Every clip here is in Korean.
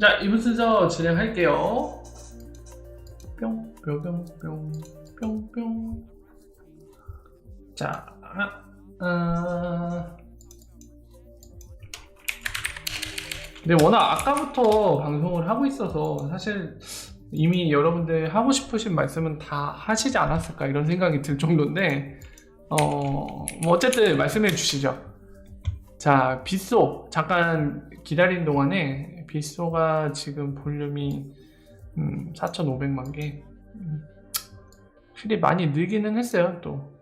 자, 이번 순서 진행할게요. 뿅. 자, 근데 워낙 아까부터 방송을 하고 있어서 사실 이미 여러분들 하고 싶으신 말씀은 다 하시지 않았을까 이런 생각이 들 정도인데 뭐 어쨌든 말씀해 주시죠. 자, 빗소 잠깐 기다린 동안에 빗소가 지금 볼륨이 4,500만 개 확실히 많이 늘기는 했어요. 또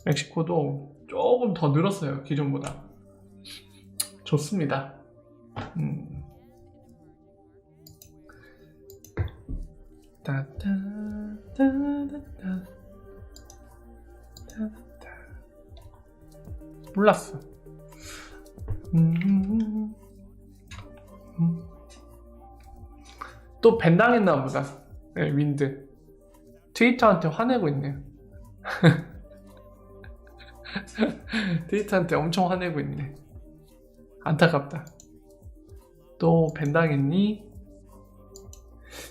멕시코도 조금 더 늘었어요, 기존보다. 좋습니다. 몰랐어. 또 밴 당했나 보다. 네, 윈드 트위터한테 화내고 있네요. 트위터한테 엄청 화내고 있네. 안타깝다. 또 밴 당했니?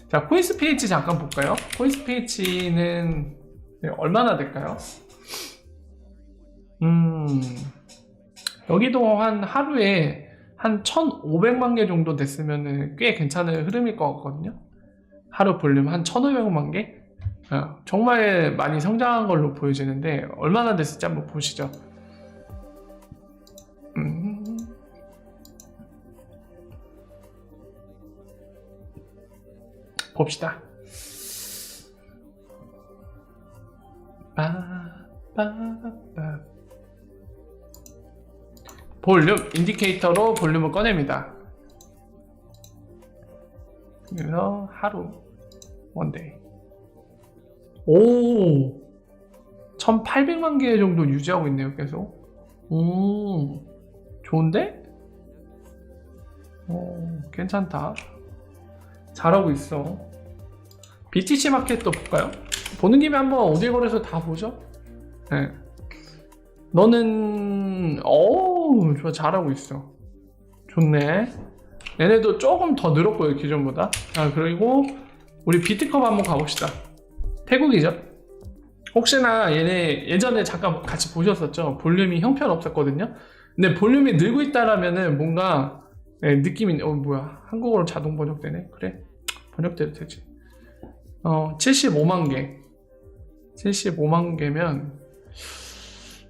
자, 코인스피치 잠깐 볼까요? 코인스피치는 얼마나 될까요? 여기도 한 하루에 한 1,500만 개 정도 됐으면 꽤 괜찮은 흐름일 것 같거든요. 하루 볼륨 한 1,500만 개? 정말 많이 성장한 걸로 보여지는데 얼마나 됐을지 한번 보시죠. 봅시다. 볼륨 인디케이터로 볼륨을 꺼냅니다. 그래서 하루 원데이 1,800만 개 정도 유지하고 있네요. 계속. 좋은데? 괜찮다. 잘하고 있어. BTC 마켓도 볼까요? 보는 김에 한번 어딜 거래소 다 보죠. 네. 너는 좋아, 잘하고 있어. 좋네. 얘네도 조금 더 늘었고요, 기존보다. 그리고 우리 비트컵 한번 가봅시다. 태국이죠. 혹시나 얘네 예전에 잠깐 같이 보셨었죠? 볼륨이 형편없었거든요. 근데 볼륨이 늘고 있다라면은 뭔가 느낌이 뭐야, 한국어로 자동 번역되네. 그래, 번역돼도 되지. 75만 개 75만 개면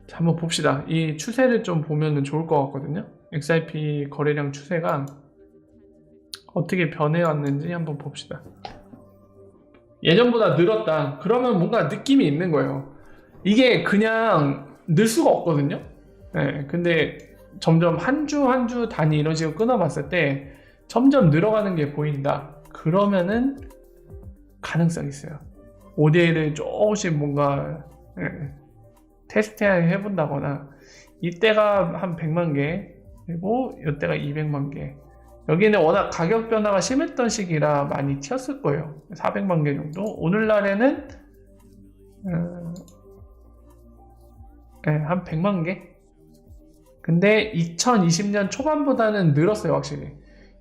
자, 한번 봅시다. 이 추세를 좀 보면은 좋을 것 같거든요. XRP 거래량 추세가 어떻게 변해왔는지 한번 봅시다. 예전보다 늘었다. 그러면 뭔가 느낌이 있는 거예요. 이게 그냥 늘 수가 없거든요. 네, 근데 점점 한 주 한 주 단위 이런 식으로 끊어봤을 때 점점 늘어가는 게 보인다. 그러면은 가능성이 있어요. ODA를 조금씩 뭔가 테스트 해본다거나, 이때가 한 100만 개 그리고 이때가 200만 개. 여기는 워낙 가격 변화가 심했던 시기라 많이 튀었을 거예요. 400만 개 정도. 오늘날에는 한 100만 개. 근데 2020년 초반보다는 늘었어요, 확실히.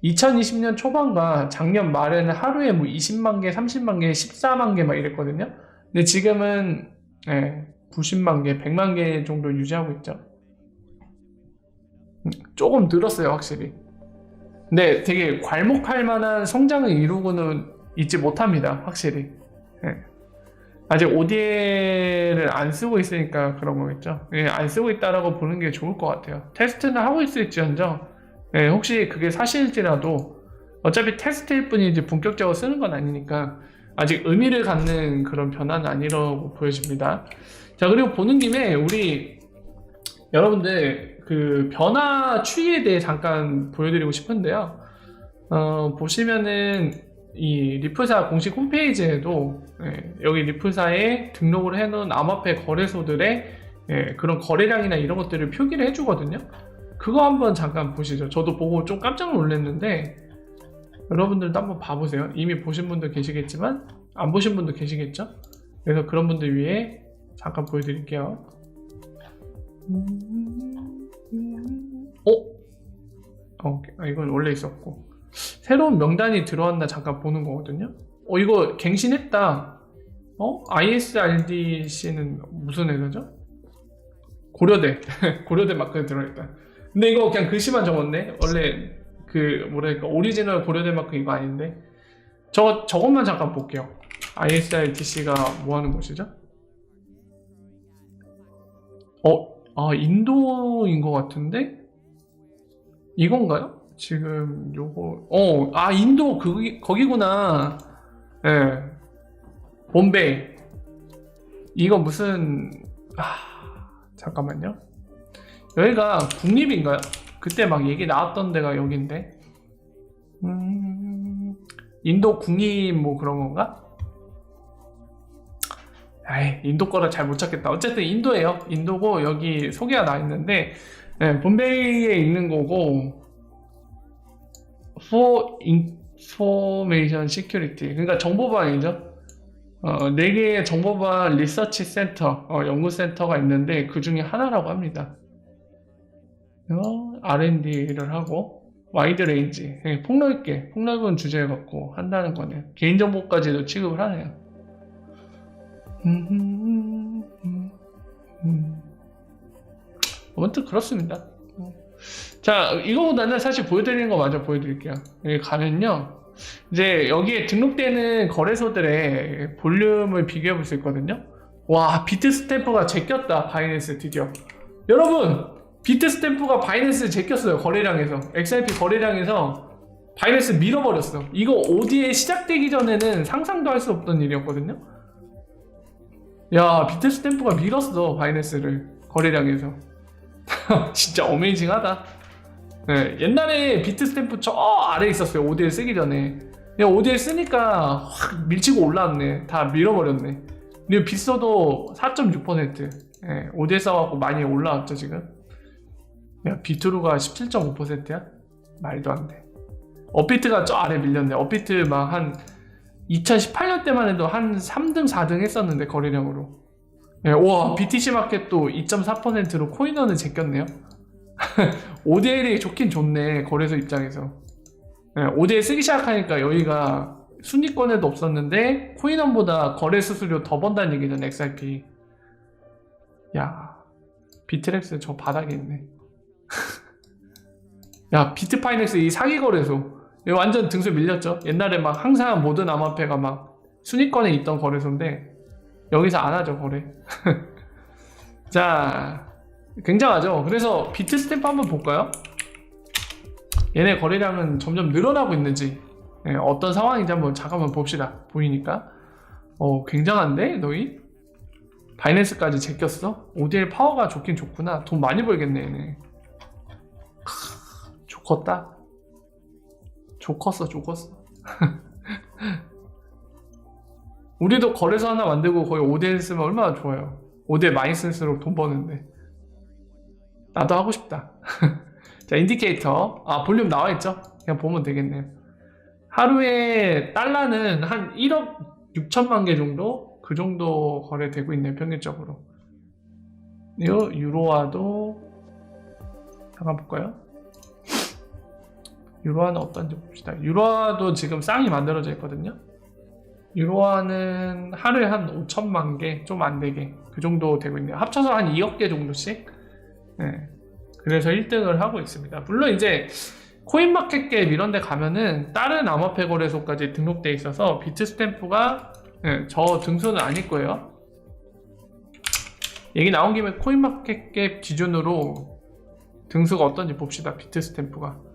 2020년 초반과 작년 말에는 하루에 뭐 20만 개, 30만 개, 14만 개 막 이랬거든요. 근데 지금은 90만 개, 100만 개 정도 유지하고 있죠. 조금 늘었어요, 확실히. 근데 되게 괄목할 만한 성장을 이루고는 있지 못합니다, 확실히. 아직 ODA를 안 쓰고 있으니까 그런 거겠죠. 안 쓰고 있다라고 보는 게 좋을 것 같아요. 테스트는 하고 있을지언정 혹시 그게 사실일지라도 어차피 테스트일 뿐이지 본격적으로 쓰는 건 아니니까 아직 의미를 갖는 그런 변화는 아니라고 보여집니다. 자, 그리고 보는 김에 우리 여러분들 그 변화 추이에 대해 잠깐 보여드리고 싶은데요. 보시면은 이 리프사 공식 홈페이지에도 여기 리프사에 등록을 해놓은 암호화폐 거래소들의 그런 거래량이나 이런 것들을 표기를 해주거든요. 그거 한번 잠깐 보시죠. 저도 보고 좀 깜짝 놀랐는데 여러분들도 한번 봐보세요. 이미 보신 분도 계시겠지만 안 보신 분도 계시겠죠. 그래서 그런 분들 위해 잠깐 보여드릴게요. 이건 원래 있었고 새로운 명단이 들어왔나 잠깐 보는 거거든요. 이거 갱신했다. ISRDC는 무슨 회사죠? 고려대. 고려대 마크에 들어있다. 근데 이거 그냥 글씨만 적었네. 원래 그 뭐랄까 오리지널 고려대 마크 이거 아닌데. 저것만 잠깐 볼게요. ISRDC가 뭐 하는 곳이죠? 인도인 것 같은데? 이건가요? 지금 요거 인도 거기구나. 예. 봄베이. 이거 무슨 잠깐만요. 여기가 국립인가요? 그때 막 얘기 나왔던 데가 여긴데. 인도 국립 뭐 그런 건가? 인도 거라 잘 못 찾겠다. 어쨌든 인도예요. 인도고 여기 소개가 나 있는데 봄베이에 있는 거고 for information security 그러니까 정보방이죠. 4개의 정보방 리서치 센터 연구센터가 있는데 그 중에 하나라고 합니다. R&D를 하고 와이드 레인지 폭넓은 주제를 갖고 한다는 거네요. 개인정보까지도 취급을 하네요. 아무튼 그렇습니다. 자, 이거보다는 사실 보여드리는 거 마저 보여드릴게요. 여기 가면요, 이제 여기에 등록되는 거래소들의 볼륨을 비교해 볼 수 있거든요. 와, 비트스탬프가 제꼈다. 바이낸스 드디어. 여러분, 비트스탬프가 바이낸스 제꼈어요. 거래량에서. XRP 거래량에서 바이낸스 밀어버렸어. 이거 ODA 시작되기 전에는 상상도 할 수 없던 일이었거든요. 야, 비트스탬프가 밀었어. 바이낸스를 거래량에서. 진짜 어메이징하다. 네, 옛날에 비트스탬프 저 아래에 있었어요. ODL 쓰기 전에. 그냥 ODL 쓰니까 확 밀치고 올라왔네. 다 밀어버렸네. 근데 빗소도 4.6%. 네, ODL 써갖고 많이 올라왔죠 지금. 야, 비트루가 17.5%야? 말도 안 돼. 업비트가 저 아래 밀렸네. 업비트 막 한 2018년 때만 해도 한 3등 4등 했었는데 거래량으로. 네, 와, BTC 마켓도 2.4%로 코인원을 제꼈네요. ODL이 좋긴 좋네. 거래소 입장에서. 네, ODL 쓰기 시작하니까 여기가 순위권에도 없었는데 코인원보다 거래 수수료 더 번다는 얘기잖아. XRP. 야, 비트렉스 저 바닥에 있네. 야, 비트파이넥스 이 사기 거래소 완전 등수 밀렸죠. 옛날에 막 항상 모든 암호화폐가 막 순위권에 있던 거래소인데 여기서 안 하죠 거래. 자, 굉장하죠. 그래서 비트스탬프 한번 볼까요? 얘네 거래량은 점점 늘어나고 있는지 어떤 상황인지 한번 잠깐만 봅시다. 보이니까 굉장한데 너희? 바이낸스까지 제꼈어? ODL 파워가 좋긴 좋구나. 돈 많이 벌겠네 얘네. 좋겠다. 좋겠어. 우리도 거래소 하나 만들고 거의 ODL 쓰면 얼마나 좋아요. ODL 많이 쓸수록 돈 버는데. 나도 하고 싶다. 자, 인디케이터. 볼륨 나와있죠? 그냥 보면 되겠네요. 하루에 달러는 한 1억 6천만 개 정도? 그 정도 거래되고 있네요, 평균적으로. 유로화도 잠깐 볼까요? 유로화는 어떤지 봅시다. 유로화도 지금 쌍이 만들어져 있거든요. 유로화는 하루에 한 5천만 개, 좀 안 되게 그 정도 되고 있네요. 합쳐서 한 2억 개 정도씩. 네. 그래서 1등을 하고 있습니다. 물론 이제 코인마켓캡 이런 데 가면은 다른 암호화폐 거래소까지 등록돼 있어서 비트스탬프가 저 등수는 아닐 거예요. 얘기 나온 김에 코인마켓캡 기준으로 등수가 어떤지 봅시다. 비트스탬프가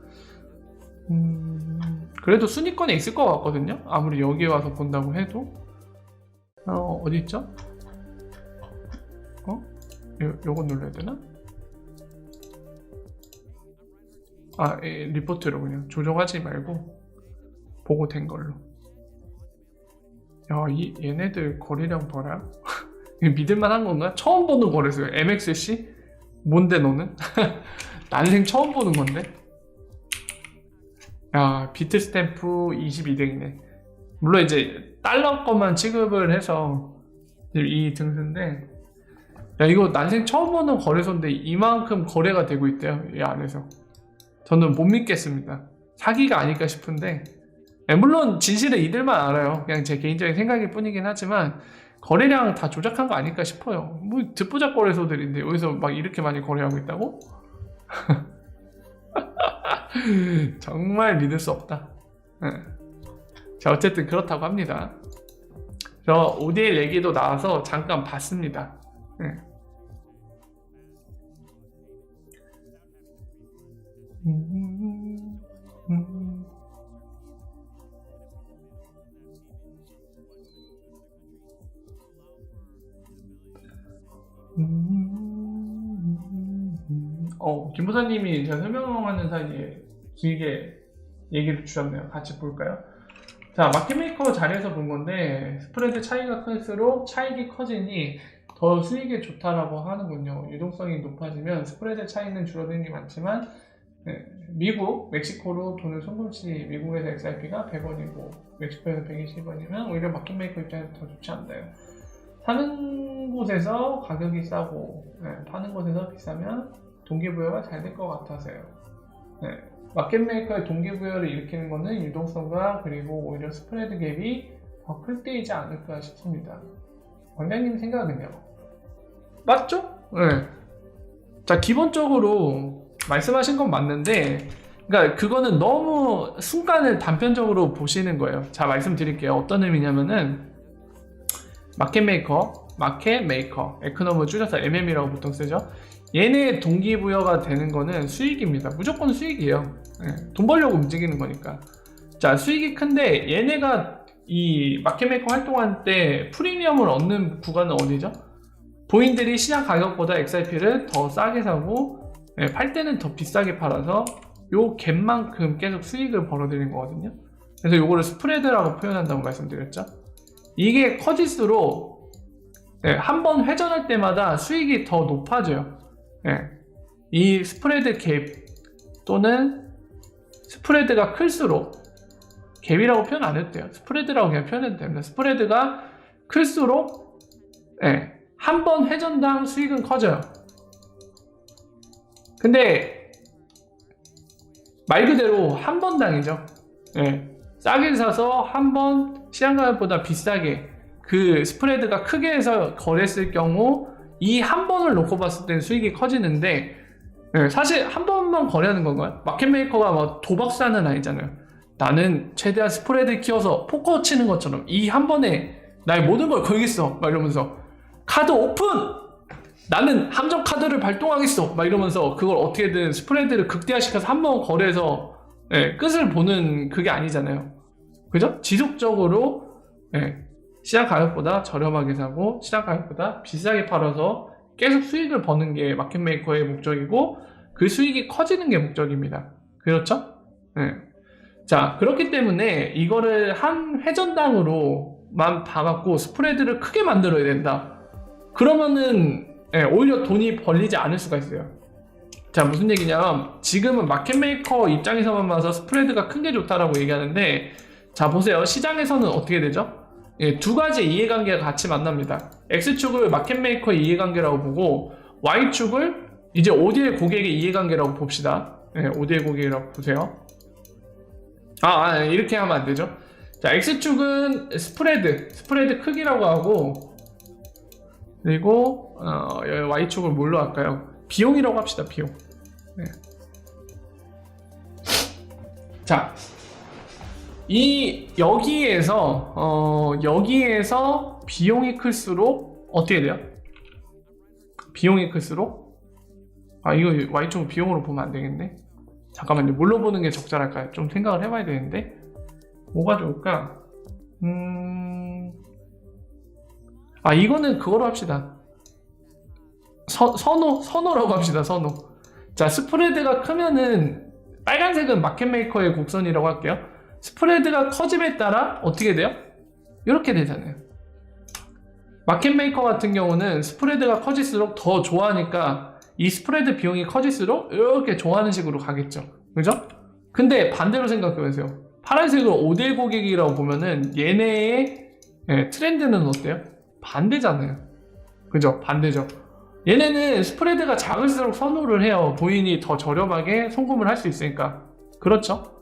그래도 순위권에 있을 것 같거든요. 아무리 여기 와서 본다고 해도. 어디 있죠? 요거 눌러야 되나? 리포트로 그냥 조정하지 말고 보고 된 걸로. 야, 얘네들 거래량 봐라. 믿을만한 건가? 처음 보는 거래소야. MXC? 뭔데 너는? 난생 처음 보는 건데? 야, 비트스탬프 22등이네. 물론 이제 달러 것만 취급을 해서 이 등수인데, 야, 이거 난생 처음 보는 거래소인데 이만큼 거래가 되고 있대요, 이 안에서. 저는 못 믿겠습니다. 사기가 아닐까 싶은데, 물론 진실은 이들만 알아요. 그냥 제 개인적인 생각일 뿐이긴 하지만 거래량 다 조작한 거 아닐까 싶어요. 뭐 듣보잡 거래소들인데 여기서 막 이렇게 많이 거래하고 있다고? 정말 믿을 수 없다. 자, 어쨌든 그렇다고 합니다. 저 ODL 얘기도 나와서 잠깐 봤습니다. 김보사님이 제가 설명하는 사이에 길게 얘기를 주셨네요. 같이 볼까요? 자, 마켓메이커 자리에서 본 건데 스프레드 차이가 클수록 차익이 커지니 더 수익에 좋다라고 하는군요. 유동성이 높아지면 스프레드 차이는 줄어드는 게 많지만 미국, 멕시코로 돈을 송금 시 미국에서 XRP가 100원이고 멕시코에서 120원이면 오히려 마켓메이커 입장에서 더 좋지 않나요? 사는 곳에서 가격이 싸고 파는 곳에서 비싸면 동기부여가 잘 될 것 같아서요. 마켓메이커의 동기부여를 일으키는 것은 유동성과 그리고 오히려 스프레드 갭이 더 클 때이지 않을까 싶습니다. 원장님 생각은요? 맞죠? 네. 자, 기본적으로 말씀하신 건 맞는데, 그러니까 그거는 너무 순간을 단편적으로 보시는 거예요. 자, 말씀드릴게요. 어떤 의미냐면은 마켓메이커, 에코노머 줄여서 MM이라고 보통 쓰죠. 얘네 동기부여가 되는 거는 수익입니다. 무조건 수익이에요. 돈 벌려고 움직이는 거니까. 자, 수익이 큰데 얘네가 이 마켓메이커 활동할 때 프리미엄을 얻는 구간은 어디죠? 본인들이 시장 가격보다 XRP를 더 싸게 사고 팔 때는 더 비싸게 팔아서 요 갭만큼 계속 수익을 벌어들이는 거거든요. 그래서 요거를 스프레드라고 표현한다고 말씀드렸죠. 이게 커질수록 한 번 회전할 때마다 수익이 더 높아져요. 이 스프레드 갭 또는 스프레드가 클수록, 갭이라고 표현 안 해도 돼요. 스프레드라고 그냥 표현해도 됩니다. 스프레드가 클수록 한 번 회전당 수익은 커져요. 근데 말 그대로 한 번당이죠. 싸게 사서 한 번 시장 가격보다 비싸게 그 스프레드가 크게 해서 거래했을 경우 이 한 번을 놓고 봤을 때는 수익이 커지는데 사실 한 번만 거래하는 건가요? 마켓메이커가 막 도박사는 아니잖아요. 나는 최대한 스프레드 키워서 포커 치는 것처럼 이 한 번에 나의 모든 걸 걸겠어 막 이러면서 카드 오픈! 나는 함정 카드를 발동하겠어 막 이러면서 그걸 어떻게든 스프레드를 극대화시켜서 한 번 거래해서 끝을 보는 그게 아니잖아요. 그죠? 지속적으로 시장 가격보다 저렴하게 사고 시장 가격보다 비싸게 팔아서 계속 수익을 버는 게 마켓메이커의 목적이고 그 수익이 커지는 게 목적입니다. 그렇죠? 자, 그렇기 때문에 이거를 한 회전당으로만 봐갖고 스프레드를 크게 만들어야 된다. 그러면은 오히려 돈이 벌리지 않을 수가 있어요. 자, 무슨 얘기냐면 지금은 마켓메이커 입장에서만 봐서 스프레드가 큰 게 좋다라고 얘기하는데, 자 보세요. 시장에서는 어떻게 되죠? 두 가지 이해관계가 같이 만납니다. X축을 마켓메이커의 이해관계라고 보고 Y축을 이제 ODL 고객의 이해관계라고 봅시다. ODL 고객이라고 보세요. 이렇게 하면 안 되죠. 자, X축은 스프레드 크기라고 하고, 그리고 Y축을 뭘로 할까요? 비용이라고 합시다. 비용. 자, 여기에서 비용이 클수록 어떻게 돼요? 비용이 클수록 이거 Y축을 비용으로 보면 안 되겠네. 잠깐만요. 뭘로 보는 게 적절할까요? 좀 생각을 해봐야 되는데 뭐가 좋을까? 이거는 그거로 합시다. 선호라고 합시다. 선호. 자, 스프레드가 크면은 빨간색은 마켓메이커의 곡선이라고 할게요. 스프레드가 커짐에 따라 어떻게 돼요? 이렇게 되잖아요. 마켓메이커 같은 경우는 스프레드가 커질수록 더 좋아하니까 이 스프레드 비용이 커질수록 이렇게 좋아하는 식으로 가겠죠. 그죠? 근데 반대로 생각해보세요. 파란색으로 ODL 고객이라고 보면은 얘네의 트렌드는 어때요? 반대잖아요. 그죠? 반대죠. 얘네는 스프레드가 작을수록 선호를 해요. 본인이 더 저렴하게 송금을 할 수 있으니까. 그렇죠?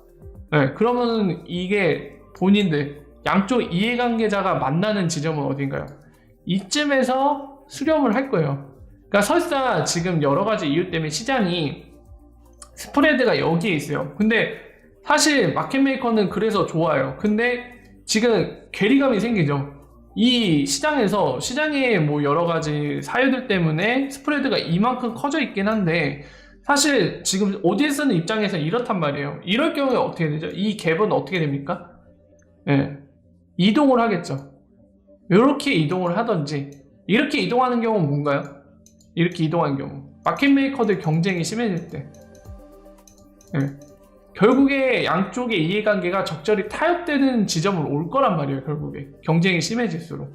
네, 그러면 이게 본인들 양쪽 이해관계자가 만나는 지점은 어딘가요? 이쯤에서 수렴을 할 거예요. 그러니까 설사 지금 여러 가지 이유 때문에 시장이 스프레드가 여기에 있어요. 근데 사실 마켓메이커는 그래서 좋아요. 근데 지금 괴리감이 생기죠. 이 시장에서 시장에 뭐 여러 가지 사유들 때문에 스프레드가 이만큼 커져 있긴 한데 사실 지금 ODS는 입장에서 이렇단 말이에요. 이럴 경우에 어떻게 되죠? 이 갭은 어떻게 됩니까? 예, 이동을 하겠죠. 이렇게 이동을 하든지 이렇게 이동하는 경우는 뭔가요? 이렇게 이동하는 경우 마켓메이커들 경쟁이 심해질 때 예, 결국에 양쪽의 이해관계가 적절히 타협되는 지점으로 올 거란 말이에요. 결국에 경쟁이 심해질수록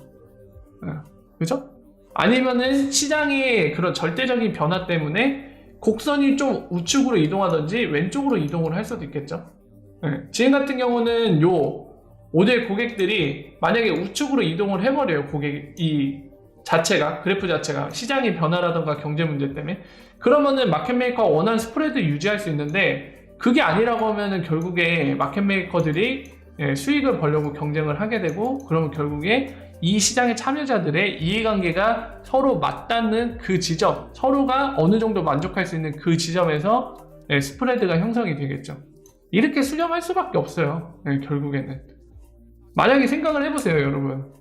그죠? 아니면은 시장의 그런 절대적인 변화 때문에 곡선이 좀 우측으로 이동하든지 왼쪽으로 이동을 할 수도 있겠죠. 지금 같은 경우는 요 모델 고객들이 만약에 우측으로 이동을 해버려요. 고객 이 자체가 그래프 자체가 시장의 변화라든가 경제 문제 때문에 그러면은 마켓메이커가 원하는 스프레드 유지할 수 있는데 그게 아니라고 하면은 결국에 마켓메이커들이 수익을 벌려고 경쟁을 하게 되고 그러면 결국에 이 시장의 참여자들의 이해관계가 서로 맞닿는 그 지점 서로가 어느 정도 만족할 수 있는 그 지점에서 스프레드가 형성이 되겠죠. 이렇게 수렴할 수밖에 없어요. 결국에는 만약에 생각을 해보세요. 여러분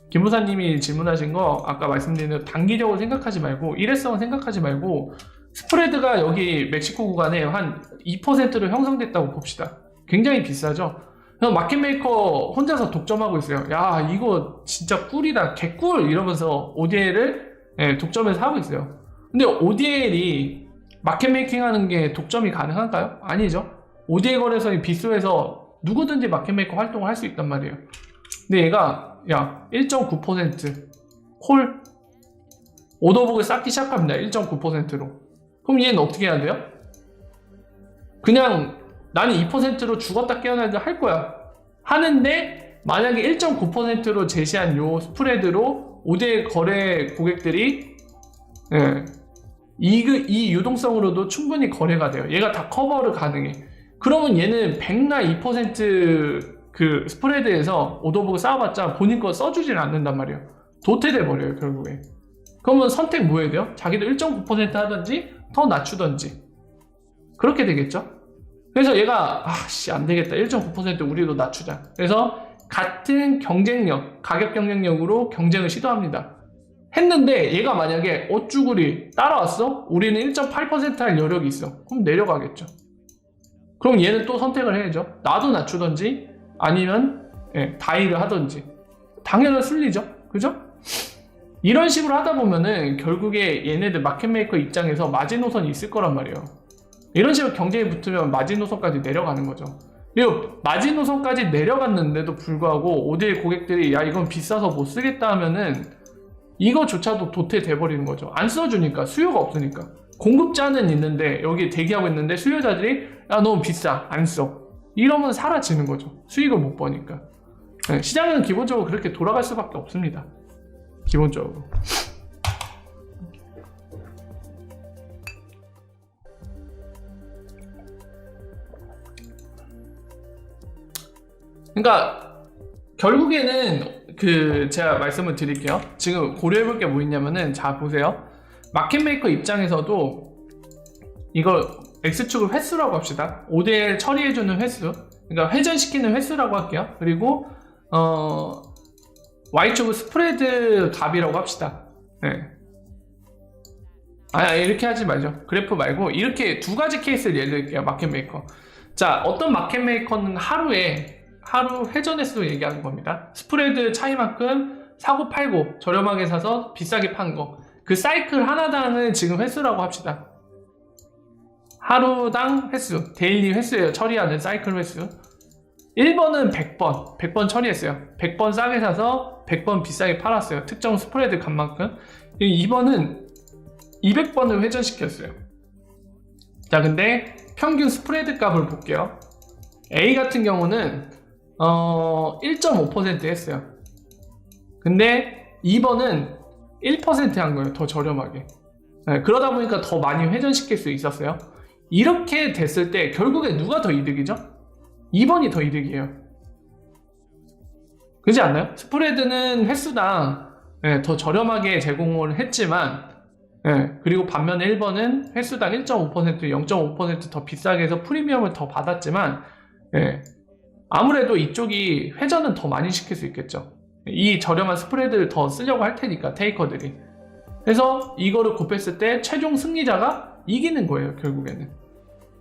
김부사님이 질문하신 거 아까 말씀드린 대로 단기적으로 생각하지 말고 일회성을 생각하지 말고 스프레드가 여기 멕시코 구간에 한 2%로 형성됐다고 봅시다. 굉장히 비싸죠. 그래서 마켓메이커 혼자서 독점하고 있어요. 야 이거 진짜 꿀이다 개꿀 이러면서 ODL을 독점해서 하고 있어요. 근데 ODL이 마켓메이킹 하는 게 독점이 가능할까요? 아니죠. ODL 거래소의 빗소에서 누구든지 마켓메이커 활동을 할 수 있단 말이에요. 근데 얘가 야 1.9% 콜 오더북을 쌓기 시작합니다. 1.9%로 그럼 얘는 어떻게 해야 돼요? 그냥 나는 2%로 죽었다 깨어나도 할 거야 하는데 만약에 1.9%로 제시한 요 스프레드로 5대 거래 고객들이 이 유동성으로도 충분히 거래가 돼요. 얘가 다 커버를 가능해. 그러면 얘는 100나 2% 스프레드에서 오더북을 쌓아봤자 본인 거 써주질 않는단 말이에요. 도태돼 버려요 결국에. 그러면 선택 뭐 해야 돼요? 자기도 1.9% 하든지 더 낮추든지 그렇게 되겠죠. 그래서 얘가 안 되겠다 1.9% 우리도 낮추자. 그래서 같은 경쟁력 가격 경쟁력으로 경쟁을 시도합니다. 했는데 얘가 만약에 어쭈구리 따라왔어? 우리는 1.8% 할 여력이 있어. 그럼 내려가겠죠. 그럼 얘는 또 선택을 해야죠. 나도 낮추든지 아니면 다이를 하든지 당연한 순리죠. 그죠? 이런 식으로 하다 보면은 결국에 얘네들 마켓메이커 입장에서 마지노선이 있을 거란 말이에요. 이런 식으로 경쟁이 붙으면 마지노선까지 내려가는 거죠. 그리고 마지노선까지 내려갔는데도 불구하고 ODL 고객들이 야 이건 비싸서 못 쓰겠다 하면은 이거조차도 도태돼 버리는 거죠. 안 써주니까 수요가 없으니까. 공급자는 있는데 여기 대기하고 있는데 수요자들이 야 너무 비싸 안 써. 이러면 사라지는 거죠. 수익을 못 버니까. 시장은 기본적으로 그렇게 돌아갈 수밖에 없습니다. 기본적으로. 그러니까 결국에는 제가 말씀을 드릴게요. 지금 고려해볼 게 뭐 있냐면은 자 보세요. 마켓메이커 입장에서도 이걸 X축을 횟수라고 합시다. ODL 처리해주는 횟수, 그러니까 회전시키는 횟수라고 할게요. 그리고 Y축은 스프레드 값이라고 합시다. 이렇게 하지 말죠. 그래프 말고 이렇게 두 가지 케이스를 예를 들게요. 마켓메이커. 자, 어떤 마켓메이커는 하루 회전 횟수 얘기하는 겁니다. 스프레드 차이만큼 사고 팔고 저렴하게 사서 비싸게 판 거. 그 사이클 하나당은 지금 횟수라고 합시다. 하루당 횟수, 데일리 횟수예요. 처리하는 사이클 횟수. 1번은 100번 처리했어요. 100번 싸게 사서 100번 비싸게 팔았어요. 특정 스프레드 값만큼. 2번은 200번을 회전시켰어요. 자, 근데 평균 스프레드 값을 볼게요. A 같은 경우는 1.5% 했어요. 근데 2번은 1% 한 거예요. 더 저렴하게. 그러다 보니까 더 많이 회전시킬 수 있었어요. 이렇게 됐을 때 결국에 누가 더 이득이죠? 2번이 더 이득이에요. 그렇지 않나요? 스프레드는 횟수당 더 저렴하게 제공을 했지만 그리고 반면에 1번은 횟수당 1.5%, 0.5% 더 비싸게 해서 프리미엄을 더 받았지만 아무래도 이쪽이 회전은 더 많이 시킬 수 있겠죠. 이 저렴한 스프레드를 더 쓰려고 할 테니까 테이커들이. 그래서 이거를 곱했을 때 최종 승리자가 이기는 거예요, 결국에는.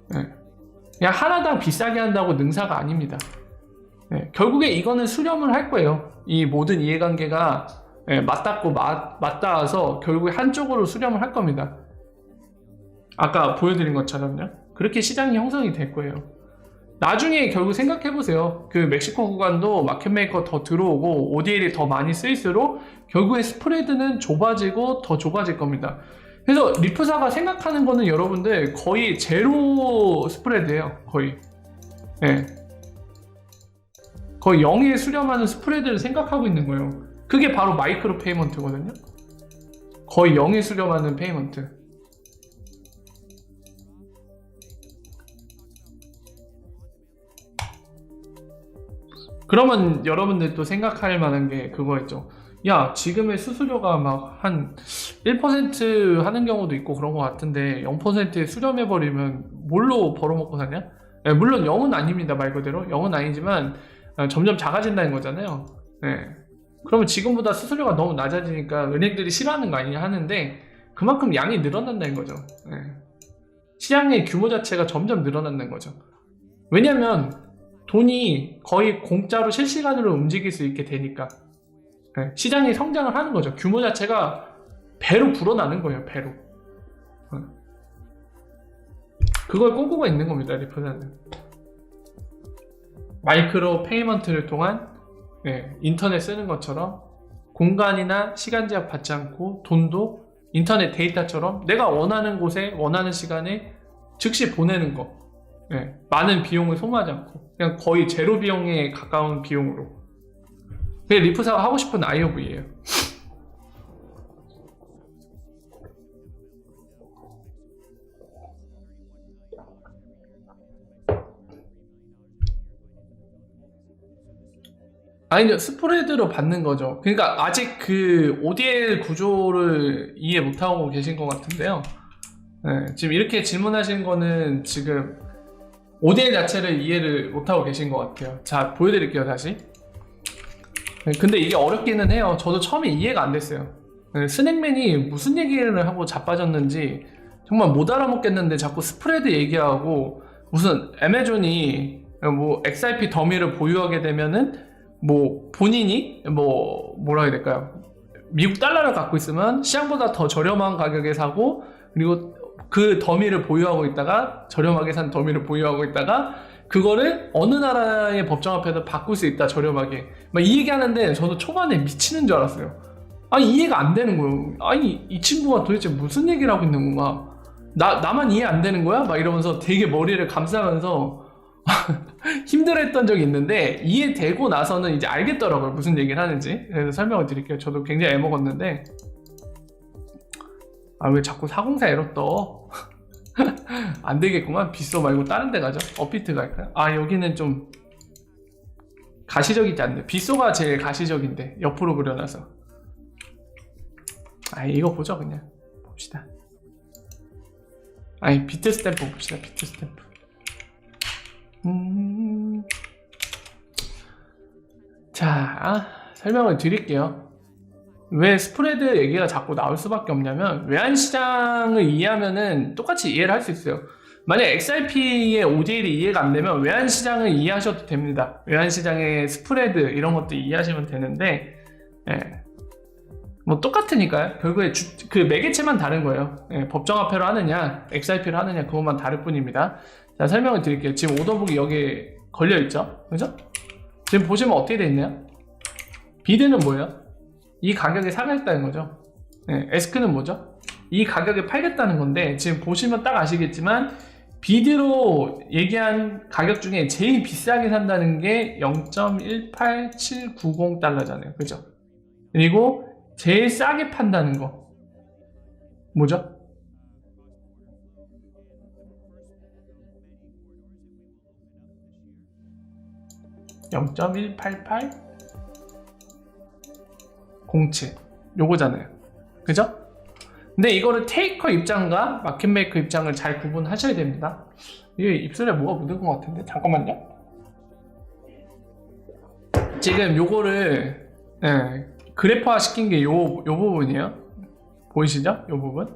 그냥 하나당 비싸게 한다고 능사가 아닙니다. 결국에 이거는 수렴을 할 거예요. 이 모든 이해관계가 맞닿고 맞닿아서 결국에 한쪽으로 수렴을 할 겁니다. 아까 보여드린 것처럼요. 그렇게 시장이 형성이 될 거예요. 나중에 결국 생각해보세요. 그 멕시코 구간도 마켓메이커 더 들어오고 ODL이 더 많이 쓰일수록 결국에 스프레드는 좁아지고 더 좁아질 겁니다. 그래서 리프사가 생각하는 거는 여러분들 거의 제로 스프레드예요. 거의. 거의 0에 수렴하는 스프레드를 생각하고 있는 거예요. 그게 바로 마이크로 페이먼트거든요. 거의 0에 수렴하는 페이먼트. 그러면 여러분들 또 생각할 만한 게 그거였죠. 야, 지금의 수수료가 막 한 1% 하는 경우도 있고 그런 것 같은데 0%에 수렴해버리면 뭘로 벌어먹고 사냐? 물론 0은 아닙니다. 말 그대로 0은 아니지만 점점 작아진다는 거잖아요. 그러면 지금보다 수수료가 너무 낮아지니까 은행들이 싫어하는 거 아니냐 하는데 그만큼 양이 늘어난다는 거죠. 시장의 규모 자체가 점점 늘어난다는 거죠. 왜냐면 돈이 거의 공짜로 실시간으로 움직일 수 있게 되니까 시장이 성장을 하는 거죠. 규모 자체가 배로 불어나는 거예요. 배로. 그걸 꿈꾸고 있는 겁니다. 리프사는. 마이크로 페이먼트를 통한 인터넷 쓰는 것처럼 공간이나 시간 제약 받지 않고 돈도 인터넷 데이터처럼 내가 원하는 곳에 원하는 시간에 즉시 보내는 거. 많은 비용을 소모하지 않고 그냥 거의 제로 비용에 가까운 비용으로. 그게 리프사가 하고 싶은 IOV예요. 아니요, 스프레드로 받는 거죠. 그러니까 아직 그 ODL 구조를 이해 못하고 계신 것 같은데요. 지금 이렇게 질문하신 거는 지금 ODL 자체를 이해를 못하고 계신 것 같아요. 자, 보여드릴게요, 다시. 근데 이게 어렵기는 해요. 저도 처음에 이해가 안 됐어요. 스낵맨이 무슨 얘기를 하고 자빠졌는지 정말 못 알아먹겠는데 자꾸 스프레드 얘기하고 무슨 애매존이 뭐 XRP 더미를 보유하게 되면은 뭐 본인이 뭐라 해야 될까요? 미국 달러를 갖고 있으면 시장보다 더 저렴한 가격에 사고 그리고 그 더미를 보유하고 있다가 저렴하게 산 더미를 보유하고 있다가 그거를 어느 나라의 법정화폐에도 바꿀 수 있다 저렴하게 막 이 얘기하는데 저도 초반에 미치는 줄 알았어요. 아니 이해가 안 되는 거예요. 아니 이 친구가 도대체 무슨 얘기를 하고 있는 건가? 나만 이해 안 되는 거야? 막 이러면서 되게 머리를 감싸면서 힘들어했던 적이 있는데 이해되고 나서는 이제 알겠더라고요. 무슨 얘기를 하는지. 그래서 설명을 드릴게요. 저도 굉장히 애먹었는데 아 왜 자꾸 404 에러 떠? 안 되겠구만. 빗소 말고 다른 데 가죠. 업비트 갈까요? 아 여기는 좀 가시적이지 않네. 빗소가 제일 가시적인데 옆으로 그려놔서. 아 이거 보죠 그냥. 봅시다. 아니 비트 스탬프 봅시다. 비트 스탬프. 자 설명을 드릴게요. 왜 스프레드 얘기가 자꾸 나올 수밖에 없냐면 외환시장을 이해하면은 똑같이 이해를 할 수 있어요. 만약 XRP의 ODL이 이해가 안 되면 외환시장을 이해하셔도 됩니다. 외환시장의 스프레드 이런 것도 이해하시면 되는데 뭐 똑같으니까요. 결국에 그 매개체만 다른 거예요. 법정화폐로 하느냐 XRP로 하느냐 그것만 다를 뿐입니다. 자 설명을 드릴게요. 지금 오더북이 여기에 걸려있죠? 그죠? 지금 보시면 어떻게 돼 있나요? 비드는 뭐예요? 이 가격에 사겠다는 거죠. 에스크는 뭐죠? 이 가격에 팔겠다는 건데 지금 보시면 딱 아시겠지만 비드로 얘기한 가격 중에 제일 비싸게 산다는 게 0.18790달러잖아요. 그죠? 그리고 제일 싸게 판다는 거 뭐죠? 0.188 07 요거잖아요. 그죠? 근데 이거를 테이커 입장과 마켓 메이커 입장을 잘 구분하셔야 됩니다. 이게 입술에 뭐가 묻은 것 같은데 잠깐만요. 지금 요거를 그래프화 시킨 게 요 부분이에요. 보이시죠? 요 부분.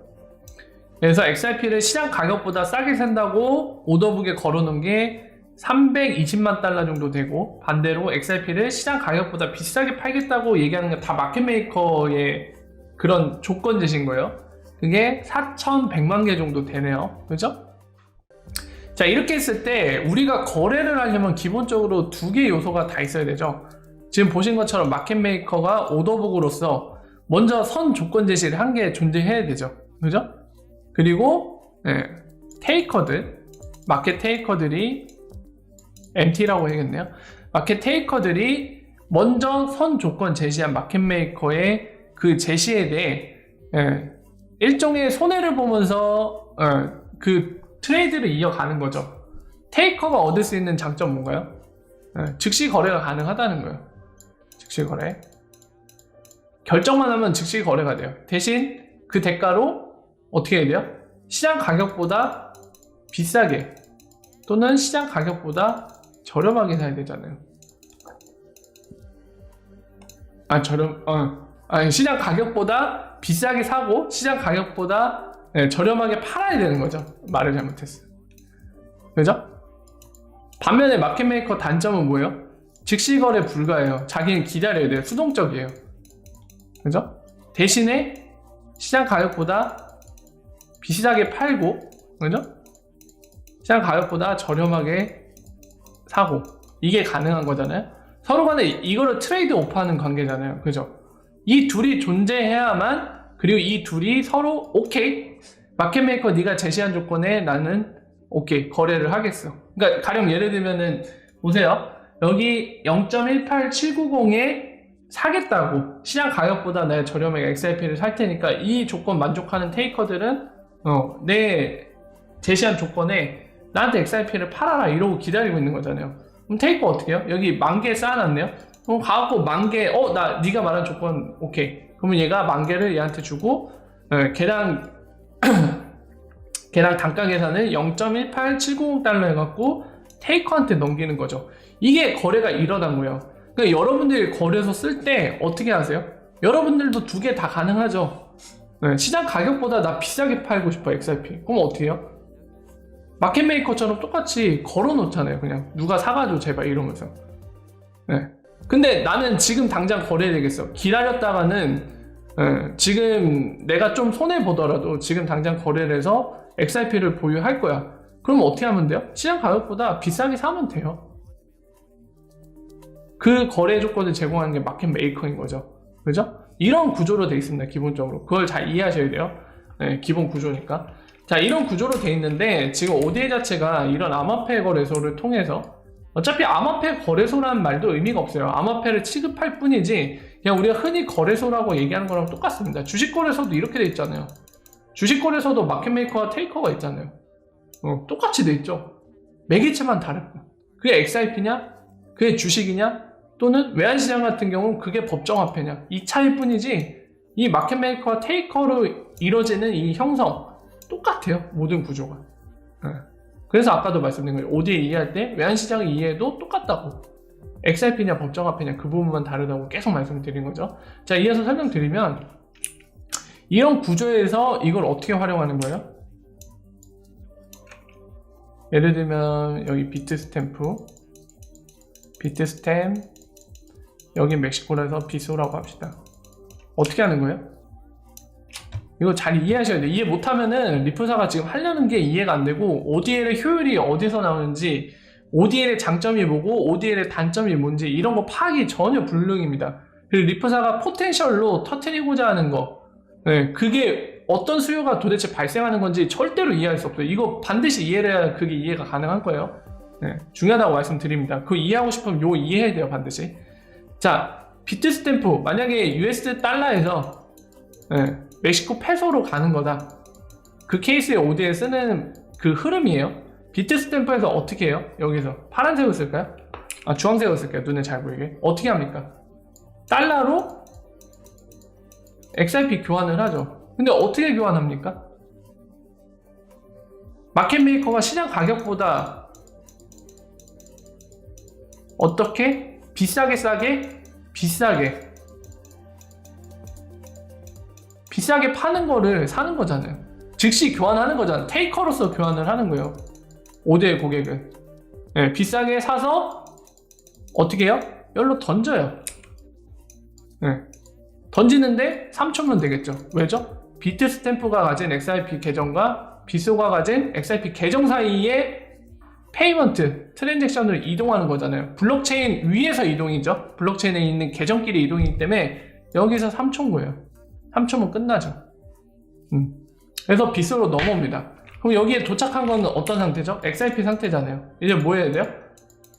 그래서 XRP를 시장 가격보다 싸게 산다고 오더북에 걸어놓은 게 320만 달러 정도 되고, 반대로 XRP를 시장 가격보다 비싸게 팔겠다고 얘기하는 게 다 마켓메이커의 그런 조건 제시인 거예요. 그게 4,100만 개 정도 되네요. 그죠? 자, 이렇게 했을 때 우리가 거래를 하려면 기본적으로 두 개의 요소가 다 있어야 되죠. 지금 보신 것처럼 마켓메이커가 오더북으로서 먼저 선 조건 제시를 한 게 존재해야 되죠. 그죠? 그리고 테이커들, 마켓 테이커들이 MT라고 해야겠네요. 마켓 테이커들이 먼저 선 조건 제시한 마켓메이커의 그 제시에 대해 일종의 손해를 보면서 그 트레이드를 이어가는 거죠. 테이커가 얻을 수 있는 장점 뭔가요? 즉시 거래가 가능하다는 거예요. 즉시 거래. 결정만 하면 즉시 거래가 돼요. 대신 그 대가로 어떻게 해야 돼요? 시장 가격보다 비싸게 또는 시장 가격보다 저렴하게 사야 되잖아요. 시장 가격보다 비싸게 사고 시장 가격보다 저렴하게 팔아야 되는 거죠. 말을 잘못했어요. 그죠? 반면에 마켓메이커 단점은 뭐예요? 즉시 거래 불가해요. 자기는 기다려야 돼요. 수동적이에요. 그죠? 대신에 시장 가격보다 비싸게 팔고, 그죠? 시장 가격보다 저렴하게 사고, 이게 가능한 거잖아요. 서로 간에 이거를 트레이드 오프하는 관계잖아요. 그죠? 이 둘이 존재해야만, 그리고 이 둘이 서로 오케이, 마켓메이커 네가 제시한 조건에 나는 오케이 거래를 하겠어. 그러니까 가령 예를 들면은 보세요. 여기 0.18790에 사겠다고, 시장 가격보다 내가 저렴하게 XRP를 살 테니까 이 조건 만족하는 테이커들은 내 제시한 조건에 나한테 XRP를 팔아라 이러고 기다리고 있는 거잖아요. 그럼 테이커 어떻게 해요? 여기 10,000개 쌓아놨네요. 그럼 가갖고 10,000개 네가 말한 조건 오케이. 그러면 얘가 10,000개를 얘한테 주고 걔랑 단가 계산을 0.18790달러 해갖고 테이커한테 넘기는 거죠. 이게 거래가 일어난 거예요. 그러니까 여러분들이 거래소 쓸 때 어떻게 하세요? 여러분들도 두 개 다 가능하죠. 시장 가격보다 나 비싸게 팔고 싶어 XRP. 그럼 어떻게 해요? 마켓메이커처럼 똑같이 걸어 놓잖아요. 그냥 누가 사가줘 제발 이러면서. 근데 나는 지금 당장 거래해야 되겠어. 기다렸다가는 지금 내가 좀 손해보더라도 지금 당장 거래를 해서 XRP를 보유할 거야. 그럼 어떻게 하면 돼요? 시장 가격보다 비싸게 사면 돼요. 그 거래 조건을 제공하는 게 마켓 메이커인 거죠. 그죠? 이런 구조로 되어 있습니다. 기본적으로. 그걸 잘 이해하셔야 돼요. 기본 구조니까. 자, 이런 구조로 되어 있는데 지금 ODA 자체가 이런 암호화폐 거래소를 통해서, 어차피 암호화폐 거래소라는 말도 의미가 없어요. 암호화폐를 취급할 뿐이지 그냥 우리가 흔히 거래소라고 얘기하는 거랑 똑같습니다. 주식 거래소도 이렇게 돼 있잖아요. 주식 거래소도 마켓 메이커와 테이커가 있잖아요. 똑같이 돼 있죠. 매개체만 다르고. 그게 XRP냐? 그게 주식이냐? 또는 외환시장 같은 경우는 그게 법정화폐냐? 이 차이일 뿐이지 이 마켓 메이커와 테이커로 이루어지는 이 형성 똑같아요. 모든 구조가. 그래서 아까도 말씀드린 거예요. ODA 이해할 때 외환시장을 이해해도 똑같다고. XRP냐 법정화폐냐 그 부분만 다르다고 계속 말씀드린 거죠. 자, 이어서 설명드리면 이런 구조에서 이걸 어떻게 활용하는 거예요? 예를 들면 여기 비트스탬프, 여기 멕시코라서 비소라고 합시다. 어떻게 하는 거예요? 이거 잘 이해하셔야 돼요. 이해 못하면은 리프사가 지금 하려는 게 이해가 안 되고, ODL의 효율이 어디서 나오는지, ODL의 장점이 뭐고 ODL의 단점이 뭔지 이런 거 파악이 전혀 불능입니다. 그리고 리프사가 포텐셜로 터뜨리고자 하는 거, 그게 어떤 수요가 도대체 발생하는 건지 절대로 이해할 수 없어요. 이거 반드시 이해를 해야 그게 이해가 가능할 거예요. 중요하다고 말씀드립니다. 그거 이해하고 싶으면 이거 이해해야 돼요. 반드시. 자, 비트스탬프 만약에 US 달러에서 멕시코 페소로 가는 거다. 그 케이스에 ODL 쓰는 그 흐름이에요. 비트스탬프에서 어떻게 해요? 여기서 파란색을 쓸까요? 주황색으로 쓸게요. 눈에 잘 보이게. 어떻게 합니까? 달러로 XRP 교환을 하죠. 근데 어떻게 교환합니까? 마켓메이커가 시장 가격보다 어떻게 비싸게 파는 거를 사는 거잖아요. 즉시 교환하는 거잖아요. 테이커로서 교환을 하는 거예요. 5대 고객은. 네, 비싸게 사서 어떻게 해요? 열로 던져요. 네. 던지는데 3초면 되겠죠. 왜죠? 비트스탬프가 가진 XRP 계정과 비소가 가진 XRP 계정 사이에 페이먼트, 트랜잭션으로 이동하는 거잖아요. 블록체인 위에서 이동이죠. 블록체인에 있는 계정끼리 이동이기 때문에 여기서 3초인 거예요. 3초면 끝나죠. 그래서 비소로 넘어옵니다. 그럼 여기에 도착한 건 어떤 상태죠? XRP 상태잖아요. 이제 뭐 해야 돼요?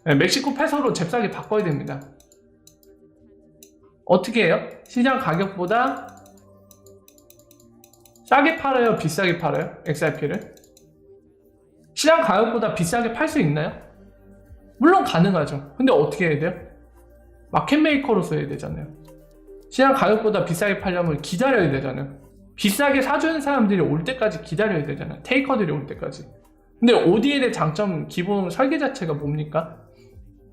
네, 멕시코 페소로 잽싸게 바꿔야 됩니다. 어떻게 해요? 시장 가격보다 싸게 팔아요? 비싸게 팔아요? XRP를? 시장 가격보다 비싸게 팔 수 있나요? 물론 가능하죠. 근데 어떻게 해야 돼요? 마켓메이커로서 해야 되잖아요. 시장 가격보다 비싸게 팔려면 기다려야 되잖아요. 비싸게 사주는 사람들이 올 때까지 기다려야 되잖아요. 테이커들이 올 때까지. 근데 ODL의 장점 기본 설계 자체가 뭡니까?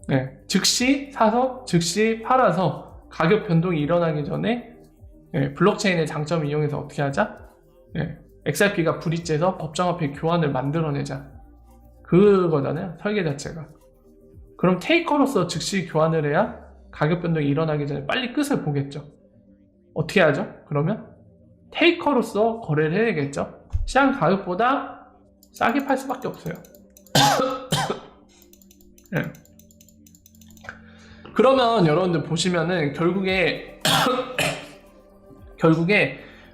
네, 즉시 사서 즉시 팔아서 가격 변동이 일어나기 전에 블록체인의 장점을 이용해서 어떻게 하자? XRP가 브릿지에서 법정화폐 교환을 만들어내자. 그거잖아요. 설계 자체가. 그럼 테이커로서 즉시 교환을 해야 가격 변동이 일어나기 전에 빨리 끝을 보겠죠. 어떻게 하죠? 그러면 테이커로서 거래를 해야겠죠. 시장 가격보다 싸게 팔 수밖에 없어요. 네. 그러면 여러분들 보시면은 결국에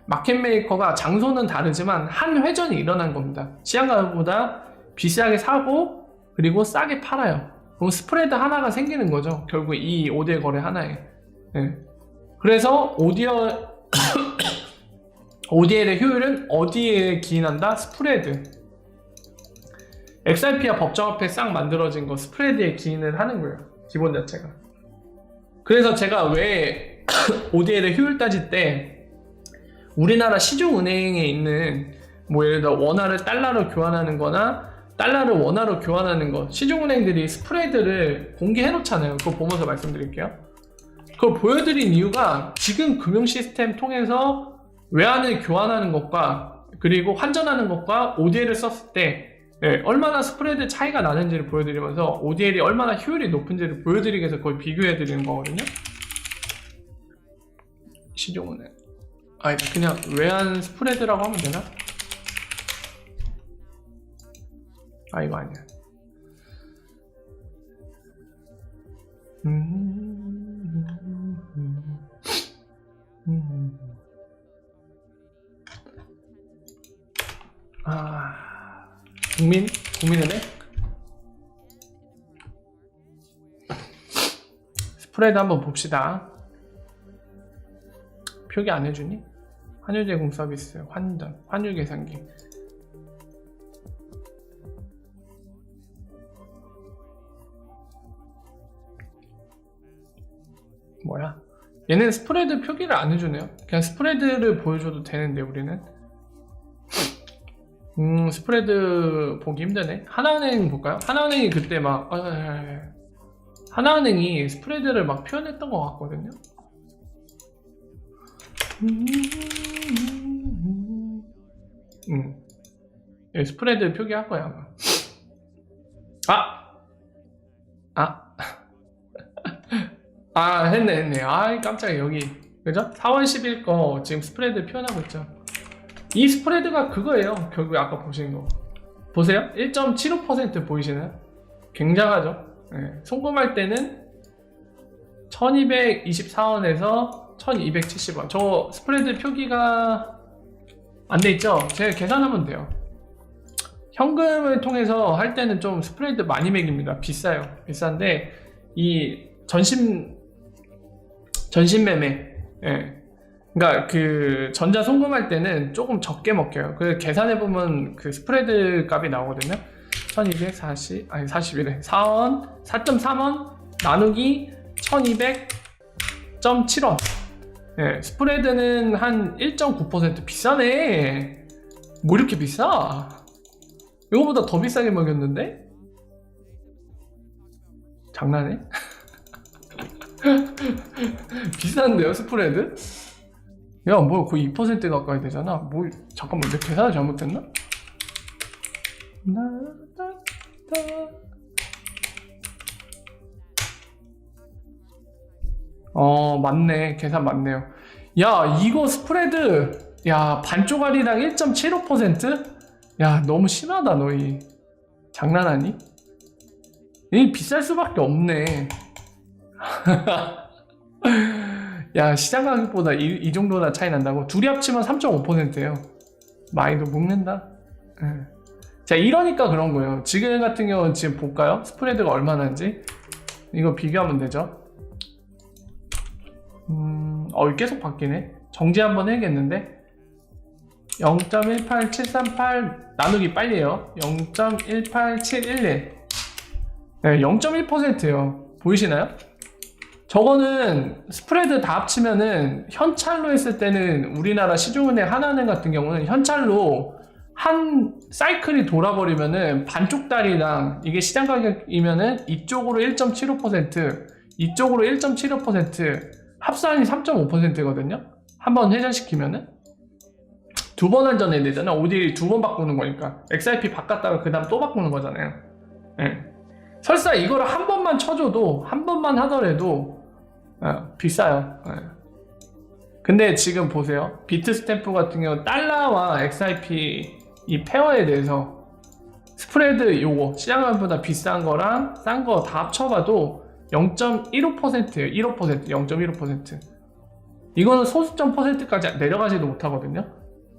마켓메이커가 장소는 다르지만 한 회전이 일어난 겁니다. 시장 가격보다 비싸게 사고 그리고 싸게 팔아요. 그럼 스프레드 하나가 생기는 거죠. 결국 이 5대 거래 하나에. 네. 그래서 ODL의 효율은 어디에 기인한다? 스프레드. XRP와 법정화폐 싹 만들어진 거 스프레드에 기인을 하는 거예요. 기본 자체가. 그래서 제가 왜 ODL의 효율 따질 때 우리나라 시중은행에 있는 뭐 예를 들어 원화를 달러로 교환하는 거나 달러를 원화로 교환하는 거 시중은행들이 스프레드를 공개해 놓잖아요. 그거 보면서 말씀드릴게요. 그걸 보여드린 이유가 지금 금융 시스템 통해서 외환을 교환하는 것과 그리고 환전하는 것과 ODL을 썼을 때 얼마나 스프레드 차이가 나는지를 보여드리면서 ODL이 얼마나 효율이 높은지를 보여드리기 위해서 그걸 비교해드리는 거거든요. 시중은행 그냥 외환 스프레드라고 하면 되나? 이거 아니야. 국민은행? 스프레드 한번 봅시다. 표기 안 해주니? 환율 제공 서비스, 환율 계산기. 뭐야? 얘는 스프레드 표기를 안 해주네요. 그냥 스프레드를 보여줘도 되는데 우리는 스프레드 보기 힘드네. 하나은행 볼까요? 하나은행이 그때 막 하나은행이 스프레드를 막 표현했던 것 같거든요. 스프레드 표기할 거야 아마. 했네. 깜짝이야. 여기 그죠? 4월 10일 거 지금 스프레드 표현하고 있죠. 이 스프레드가 그거예요. 결국에 아까 보신 거 보세요. 1.75% 보이시나요? 굉장하죠. 송금할 때는 1224원에서 1270원. 저 스프레드 표기가 안 돼 있죠? 제가 계산하면 돼요. 현금을 통해서 할 때는 좀 스프레드 많이 매깁니다. 비싼데 이 전신 매매, 그러니까 그 전자 송금할 때는 조금 적게 먹혀요. 그 계산해 보면 그 스프레드 값이 나오거든요. 1241에 4원, 4.3원, 나누기 1200.7원. 네, 스프레드는 한 1.9% 비싸네. 뭐 이렇게 비싸? 이거보다 더 비싸게 먹였는데? 장난해? 비싼데요, 스프레드? 야, 뭐 거의 2% 가까이 되잖아. 뭐 잠깐만, 내 계산을 잘못했나? 맞네. 계산 맞네요. 야, 이거 스프레드, 야, 반쪽알이당 1.75%? 야, 너무 심하다, 너희. 장난하니? 이 비쌀 수밖에 없네. 야, 시장 가격보다 이 정도나 차이 난다고? 둘이 합치면 3.5%예요. 많이도 먹는다. 자, 이러니까 그런 거예요. 지금 같은 경우는 지금 볼까요? 스프레드가 얼마나인지. 이거 비교하면 되죠. 계속 바뀌네. 정지 한번 해야겠는데. 0.18738 나누기 빨리 해요. 0.18711. 네, 0.1%예요. 보이시나요? 저거는 스프레드 다 합치면은 현찰로 했을 때는 우리나라 시중은행 하나은행 같은 경우는 현찰로 한 사이클이 돌아버리면은 반쪽 달이당 이게 시장 가격이면은 이쪽으로 1.75% 이쪽으로 1.75% 합산이 3.5%거든요. 한번 회전시키면은 두 번 환전해야 되잖아. ODA 두 번 바꾸는 거니까 XRP 바꿨다가 그 다음 또 바꾸는 거잖아요. 네. 설사 이거를 한 번만 쳐줘도 한 번만 하더라도 비싸요. 근데 지금 보세요. 비트스탬프 같은 경우 달러와 XRP 이 페어에 대해서 스프레드 요거 시장가보다 비싼 거랑 싼 거 다 합쳐봐도 0.15%예요. 15%, 0.15%. 이거는 소수점 %까지 내려가지도 못하거든요.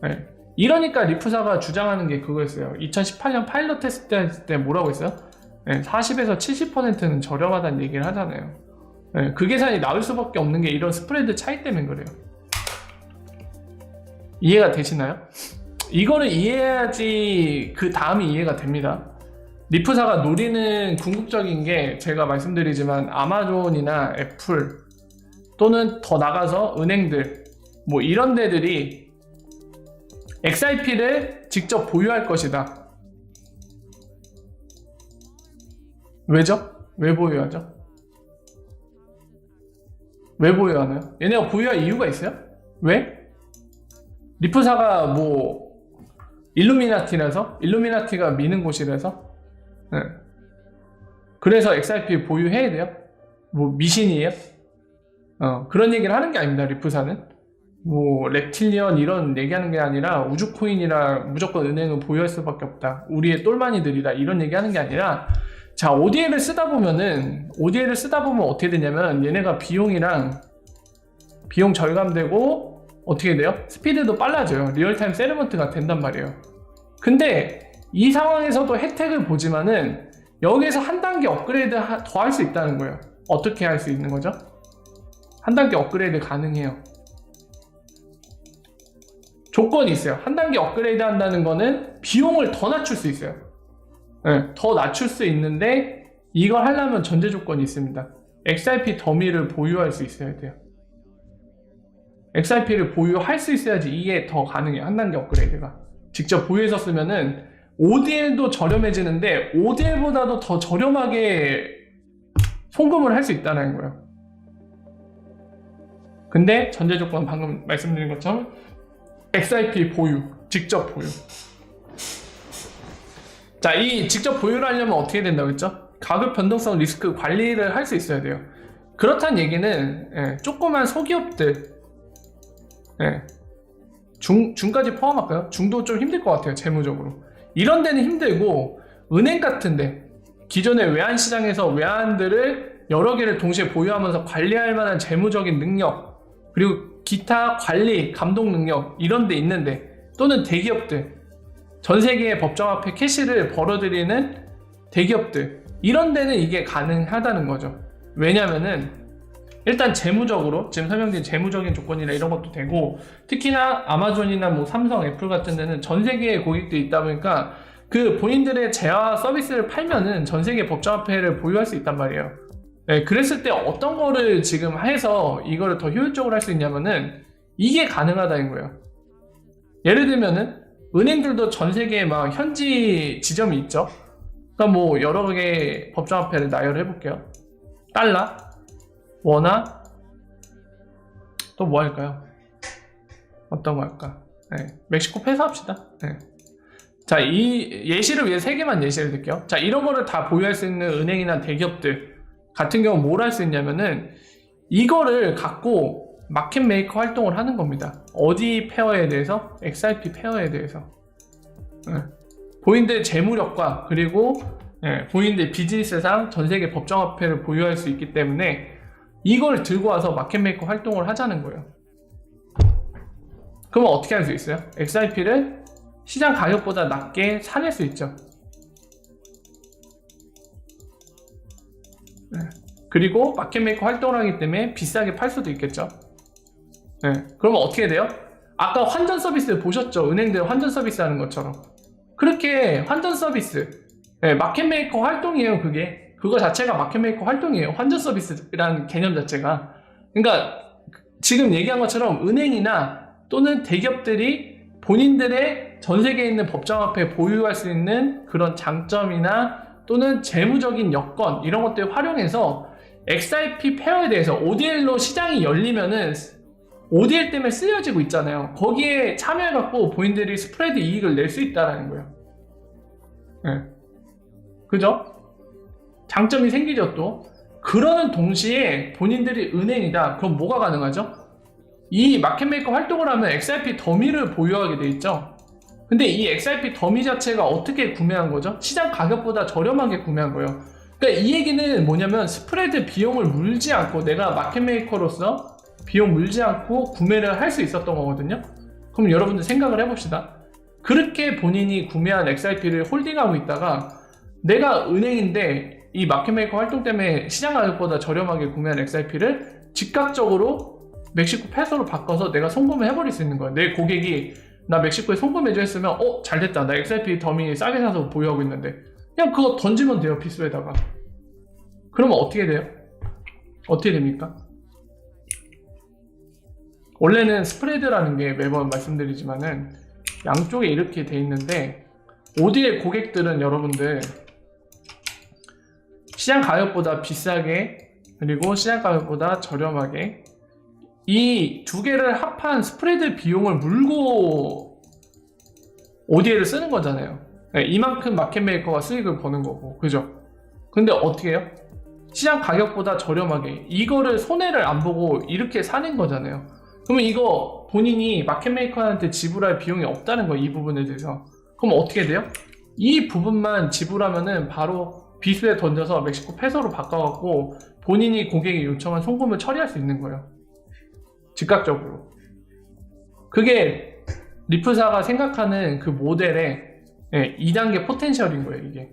네. 이러니까 리프사가 주장하는 게 그거였어요. 2018년 파일럿 테스트 했을 때 뭐라고 했어요? 네, 40에서 70%는 저렴하다는 얘기를 하잖아요. 네, 그 계산이 나올 수밖에 없는 게 이런 스프레드 차이 때문에 그래요. 이해가 되시나요? 이거를 이해해야지 그 다음이 이해가 됩니다. 리프사가 노리는 궁극적인 게 제가 말씀드리지만 아마존이나 애플 또는 더 나가서 은행들 뭐 이런 데들이 XRP를 직접 보유할 것이다. 왜죠? 왜 보유하죠? 왜 보유하나요? 얘네가 보유할 이유가 있어요? 왜? 리프사가 뭐 일루미나티라서? 일루미나티가 미는 곳이라서? 네. 그래서 XRP 보유해야 돼요? 뭐 미신이에요? 그런 얘기를 하는 게 아닙니다. 리프사는 뭐 reptilian 이런 얘기하는 게 아니라 우주코인이라 무조건 은행은 보유할 수밖에 없다. 우리의 똘마니들이다. 이런 얘기하는 게 아니라 자, ODL을 쓰다 보면 어떻게 되냐면 얘네가 비용 절감되고 어떻게 돼요? 스피드도 빨라져요. 리얼타임 세르먼트가 된단 말이에요. 근데 이 상황에서도 혜택을 보지만은 여기에서 한 단계 업그레이드 더 할 수 있다는 거예요. 어떻게 할 수 있는 거죠? 한 단계 업그레이드 가능해요. 조건이 있어요. 한 단계 업그레이드 한다는 거는 비용을 더 낮출 수 있어요. 네, 더 낮출 수 있는데 이걸 하려면 전제 조건이 있습니다. XRP 더미를 보유할 수 있어야 돼요. XRP를 보유할 수 있어야지 이게 더 가능해요. 한 단계 업그레이드가. 직접 보유해서 쓰면은 ODL도 저렴해지는데 ODL보다도 더 저렴하게 송금을 할 수 있다는 거예요. 근데 전제 조건 방금 말씀드린 것처럼 XRP 보유, 직접 보유. 자, 이 직접 보유를 하려면 어떻게 된다고 했죠? 가격 변동성 리스크 관리를 할 수 있어야 돼요. 그렇다는 얘기는 조그만 소기업들 중까지 포함할까요? 중도 좀 힘들 것 같아요. 재무적으로. 이런 데는 힘들고 은행 같은데 기존의 외환시장에서 외환들을 여러 개를 동시에 보유하면서 관리할 만한 재무적인 능력 그리고 기타 관리, 감독 능력 이런 데 있는데 또는 대기업들 전 세계의 법정 앞에 캐시를 벌어들이는 대기업들 이런 데는 이게 가능하다는 거죠. 왜냐면은 일단 재무적으로 지금 설명드린 재무적인 조건이나 이런 것도 되고 특히나 아마존이나 뭐 삼성, 애플 같은 데는 전 세계의 고객들이 있다 보니까 그 본인들의 재화 서비스를 팔면은 전 세계 법정화폐를 보유할 수 있단 말이에요. 그랬을 때 어떤 거를 지금 해서 이거를 더 효율적으로 할 수 있냐면은 이게 가능하다는 거예요. 예를 들면은 은행들도 전 세계에 막 현지 지점이 있죠. 그러니까 뭐 여러 개의 법정화폐를 나열해 볼게요. 달러, 원화, 또 뭐 할까요? 어떤 거 할까? 멕시코 페소 합시다. 자, 이 예시를 위해 3개만 예시를 들게요. 자, 이런 거를 다 보유할 수 있는 은행이나 대기업들 같은 경우 뭘 할 수 있냐면은 이거를 갖고 마켓 메이커 활동을 하는 겁니다. 어디 페어에 대해서? XRP 페어에 대해서. 본인들 재무력과 그리고 본인들 비즈니스상 전 세계 법정화폐를 보유할 수 있기 때문에 이걸 들고 와서 마켓 메이커 활동을 하자는 거예요. 그러면 어떻게 할 수 있어요? XRP를 시장 가격보다 낮게 사낼 수 있죠. 그리고 마켓메이커 활동을 하기 때문에 비싸게 팔 수도 있겠죠. 그러면 어떻게 돼요? 아까 환전 서비스 보셨죠? 은행들 환전 서비스 하는 것처럼 그렇게 환전 서비스 마켓메이커 활동이에요. 그거 자체가 마켓메이커 활동이에요. 환전 서비스라는 개념 자체가. 그러니까 지금 얘기한 것처럼 은행이나 또는 대기업들이 본인들의 전 세계에 있는 법정화폐 보유할 수 있는 그런 장점이나 또는 재무적인 여건 이런 것들을 활용해서 XRP 페어에 대해서 ODL로 시장이 열리면은 ODL 때문에 쓰여지고 있잖아요. 거기에 참여해갖고 본인들이 스프레드 이익을 낼 수 있다는 거예요. 그죠? 장점이 생기죠 또. 그러는 동시에 본인들이 은행이다. 그럼 뭐가 가능하죠? 이 마켓메이커 활동을 하면 XRP 더미를 보유하게 돼 있죠. 근데 이 XRP 더미 자체가 어떻게 구매한 거죠? 시장 가격보다 저렴하게 구매한 거예요. 그러니까 이 얘기는 뭐냐면 스프레드 비용을 물지 않고 내가 마켓메이커로서 비용 물지 않고 구매를 할 수 있었던 거거든요. 그럼 여러분들 생각을 해봅시다. 그렇게 본인이 구매한 XRP를 홀딩하고 있다가 내가 은행인데 이 마켓메이커 활동 때문에 시장 가격보다 저렴하게 구매한 XRP를 즉각적으로 멕시코 페소로 바꿔서 내가 송금을 해버릴 수 있는 거야. 내 고객이 나 멕시코에 송금해줘 했으면 잘됐다. 나 XRP 더미 싸게 사서 보유하고 있는데 그냥 그거 던지면 돼요. 비수에다가. 그러면 어떻게 돼요? 어떻게 됩니까? 원래는 스프레드라는 게 매번 말씀드리지만은 양쪽에 이렇게 돼 있는데 ODL 고객들은 여러분들 시장 가격보다 비싸게 그리고 시장 가격보다 저렴하게 이 두 개를 합한 스프레드 비용을 물고 ODL을 쓰는 거잖아요. 이만큼 마켓메이커가 수익을 버는 거고, 그죠? 근데 어떻게 해요? 시장 가격보다 저렴하게 이거를 손해를 안 보고 이렇게 사는 거잖아요. 그러면 이거 본인이 마켓메이커한테 지불할 비용이 없다는 거예요. 이 부분에 대해서. 그럼 어떻게 돼요? 이 부분만 지불하면은 바로 비수에 던져서 멕시코 페소로 바꿔갖고 본인이 고객이 요청한 송금을 처리할 수 있는 거예요. 즉각적으로. 그게 리프사가 생각하는 그 모델의 2단계 포텐셜인 거예요, 이게.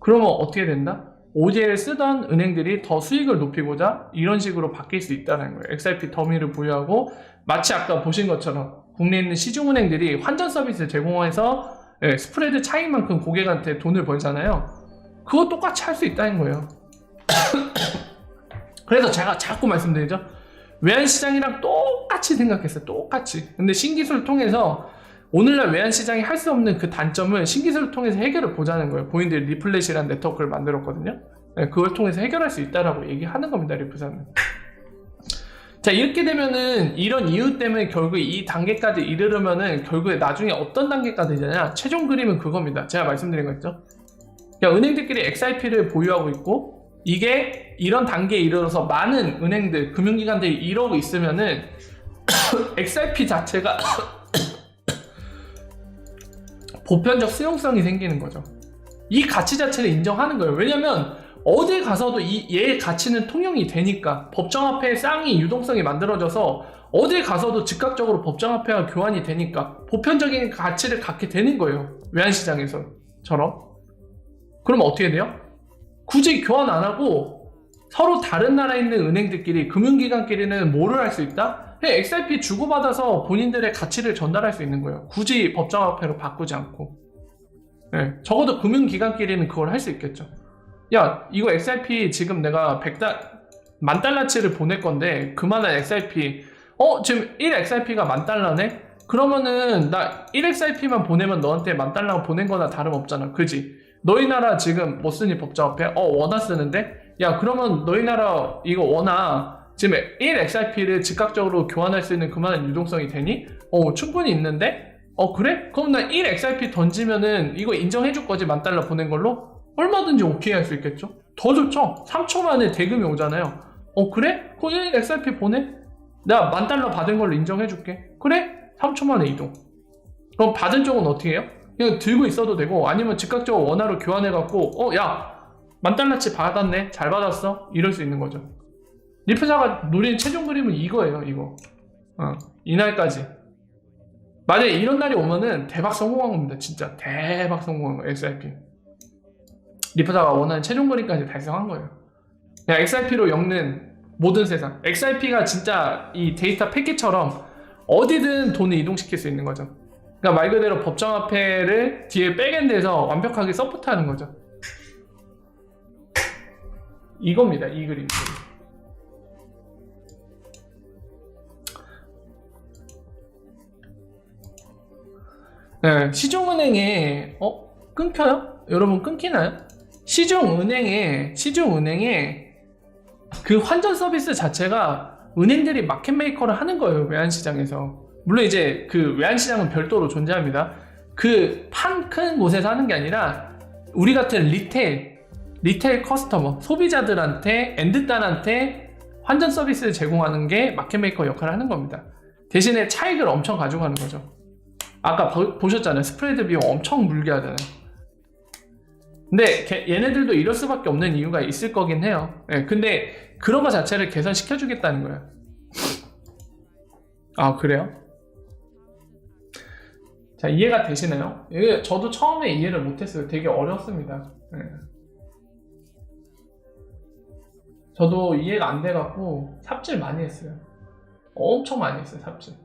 그러면 어떻게 된다? ODL 쓰던 은행들이 더 수익을 높이고자 이런 식으로 바뀔 수 있다는 거예요. XRP 더미를 보유하고 마치 아까 보신 것처럼 국내에 있는 시중은행들이 환전 서비스 제공해서 스프레드 차이만큼 고객한테 돈을 벌잖아요. 그거 똑같이 할 수 있다는 거예요. 그래서 제가 자꾸 말씀드리죠. 외환시장이랑 똑같이 생각했어요. 똑같이. 근데 신기술을 통해서 오늘날 외환시장이 할 수 없는 그 단점을 신기술을 통해서 해결을 보자는 거예요. 본인들이 리플렛이라는 네트워크를 만들었거든요. 그걸 통해서 해결할 수 있다라고 얘기하는 겁니다. 리프사는. 자, 이렇게 되면은 이런 이유 때문에 결국에 이 단계까지 이르려면은 결국에 나중에 어떤 단계까지 되냐? 최종 그림은 그겁니다. 제가 말씀드린 거 있죠. 그러니까 은행들끼리 XRP를 보유하고 있고 이게 이런 단계에 이르러서 많은 은행들, 금융기관들이 이러고 있으면은 XRP 자체가 보편적 수용성이 생기는 거죠. 이 가치 자체를 인정하는 거예요. 왜냐면 어딜 가서도 얘의 가치는 통용이 되니까 법정화폐의 쌍이 유동성이 만들어져서 어딜 가서도 즉각적으로 법정화폐와 교환이 되니까 보편적인 가치를 갖게 되는 거예요. 외환시장에서처럼. 그럼 어떻게 돼요? 굳이 교환 안 하고 서로 다른 나라에 있는 은행들끼리 금융기관끼리는 뭐를 할 수 있다? 그냥 XRP 주고받아서 본인들의 가치를 전달할 수 있는 거예요. 굳이 법정화폐로 바꾸지 않고. 적어도 금융기관끼리는 그걸 할 수 있겠죠. 야, 이거 XRP 지금 내가 10,000,000달러치를 보낼 건데 그만한 XRP 지금 1XRP가 10,000,000달러네? 그러면은 나 1XRP만 보내면 너한테 10,000,000달러 보낸 거나 다름없잖아. 그지? 너희 나라 지금 뭐 쓰니 법정화폐? 원화 쓰는데? 야, 그러면 너희 나라 이거 원화 지금 1XRP를 즉각적으로 교환할 수 있는 그만한 유동성이 되니? 충분히 있는데? 그래? 그럼 나 1XRP 던지면은 이거 인정해줄 거지? 10,000,000달러 보낸 걸로? 얼마든지 오케이 할 수 있겠죠? 더 좋죠? 3초 만에 대금이 오잖아요. 그래? 그럼 1XRP 보내? 내가 10,000,000달러 받은 걸로 인정해줄게. 그래? 3초 만에 이동. 그럼 받은 쪽은 어떻게 해요? 그냥 들고 있어도 되고, 아니면 즉각적으로 원화로 교환해갖고, 야, 10,000,000달러치 받았네? 잘 받았어? 이럴 수 있는 거죠. 리프사가 노린 최종 그림은 이거예요, 이거. 이날까지. 만약에 이런 날이 오면은 대박 성공한 겁니다. 진짜 대박 성공한 거예요, XRP. 리프사가 원하는 최종 그림까지 달성한 거예요. 그냥 XRP로 엮는 모든 세상. XRP가 진짜 이 데이터 패키처럼 어디든 돈을 이동시킬 수 있는 거죠. 그러니까 말 그대로 법정화폐를 뒤에 백엔드에서 완벽하게 서포트하는 거죠. 이겁니다, 이 그림. 네, 시중은행에 끊겨요? 여러분 끊기나요? 시중은행에 그 환전 서비스 자체가 은행들이 마켓메이커를 하는 거예요, 외환시장에서. 물론 이제 그 외환시장은 별도로 존재합니다. 그 판 큰 곳에서 하는 게 아니라 우리 같은 리테일 커스터머, 소비자들한테, 엔드단한테 환전 서비스를 제공하는 게 마켓메이커 역할을 하는 겁니다. 대신에 차익을 엄청 가져가는 거죠. 아까 보셨잖아요. 스프레드 비용 엄청 물게 하잖아요. 근데 얘네들도 이럴 수밖에 없는 이유가 있을 거긴 해요. 근데 그런 거 자체를 개선시켜주겠다는 거예요. 아, 그래요? 자, 이해가 되시나요? 저도 처음에 이해를 못했어요. 되게 어렵습니다. 저도 이해가 안 돼갖고 삽질 많이 했어요. 엄청 많이 했어요, 삽질.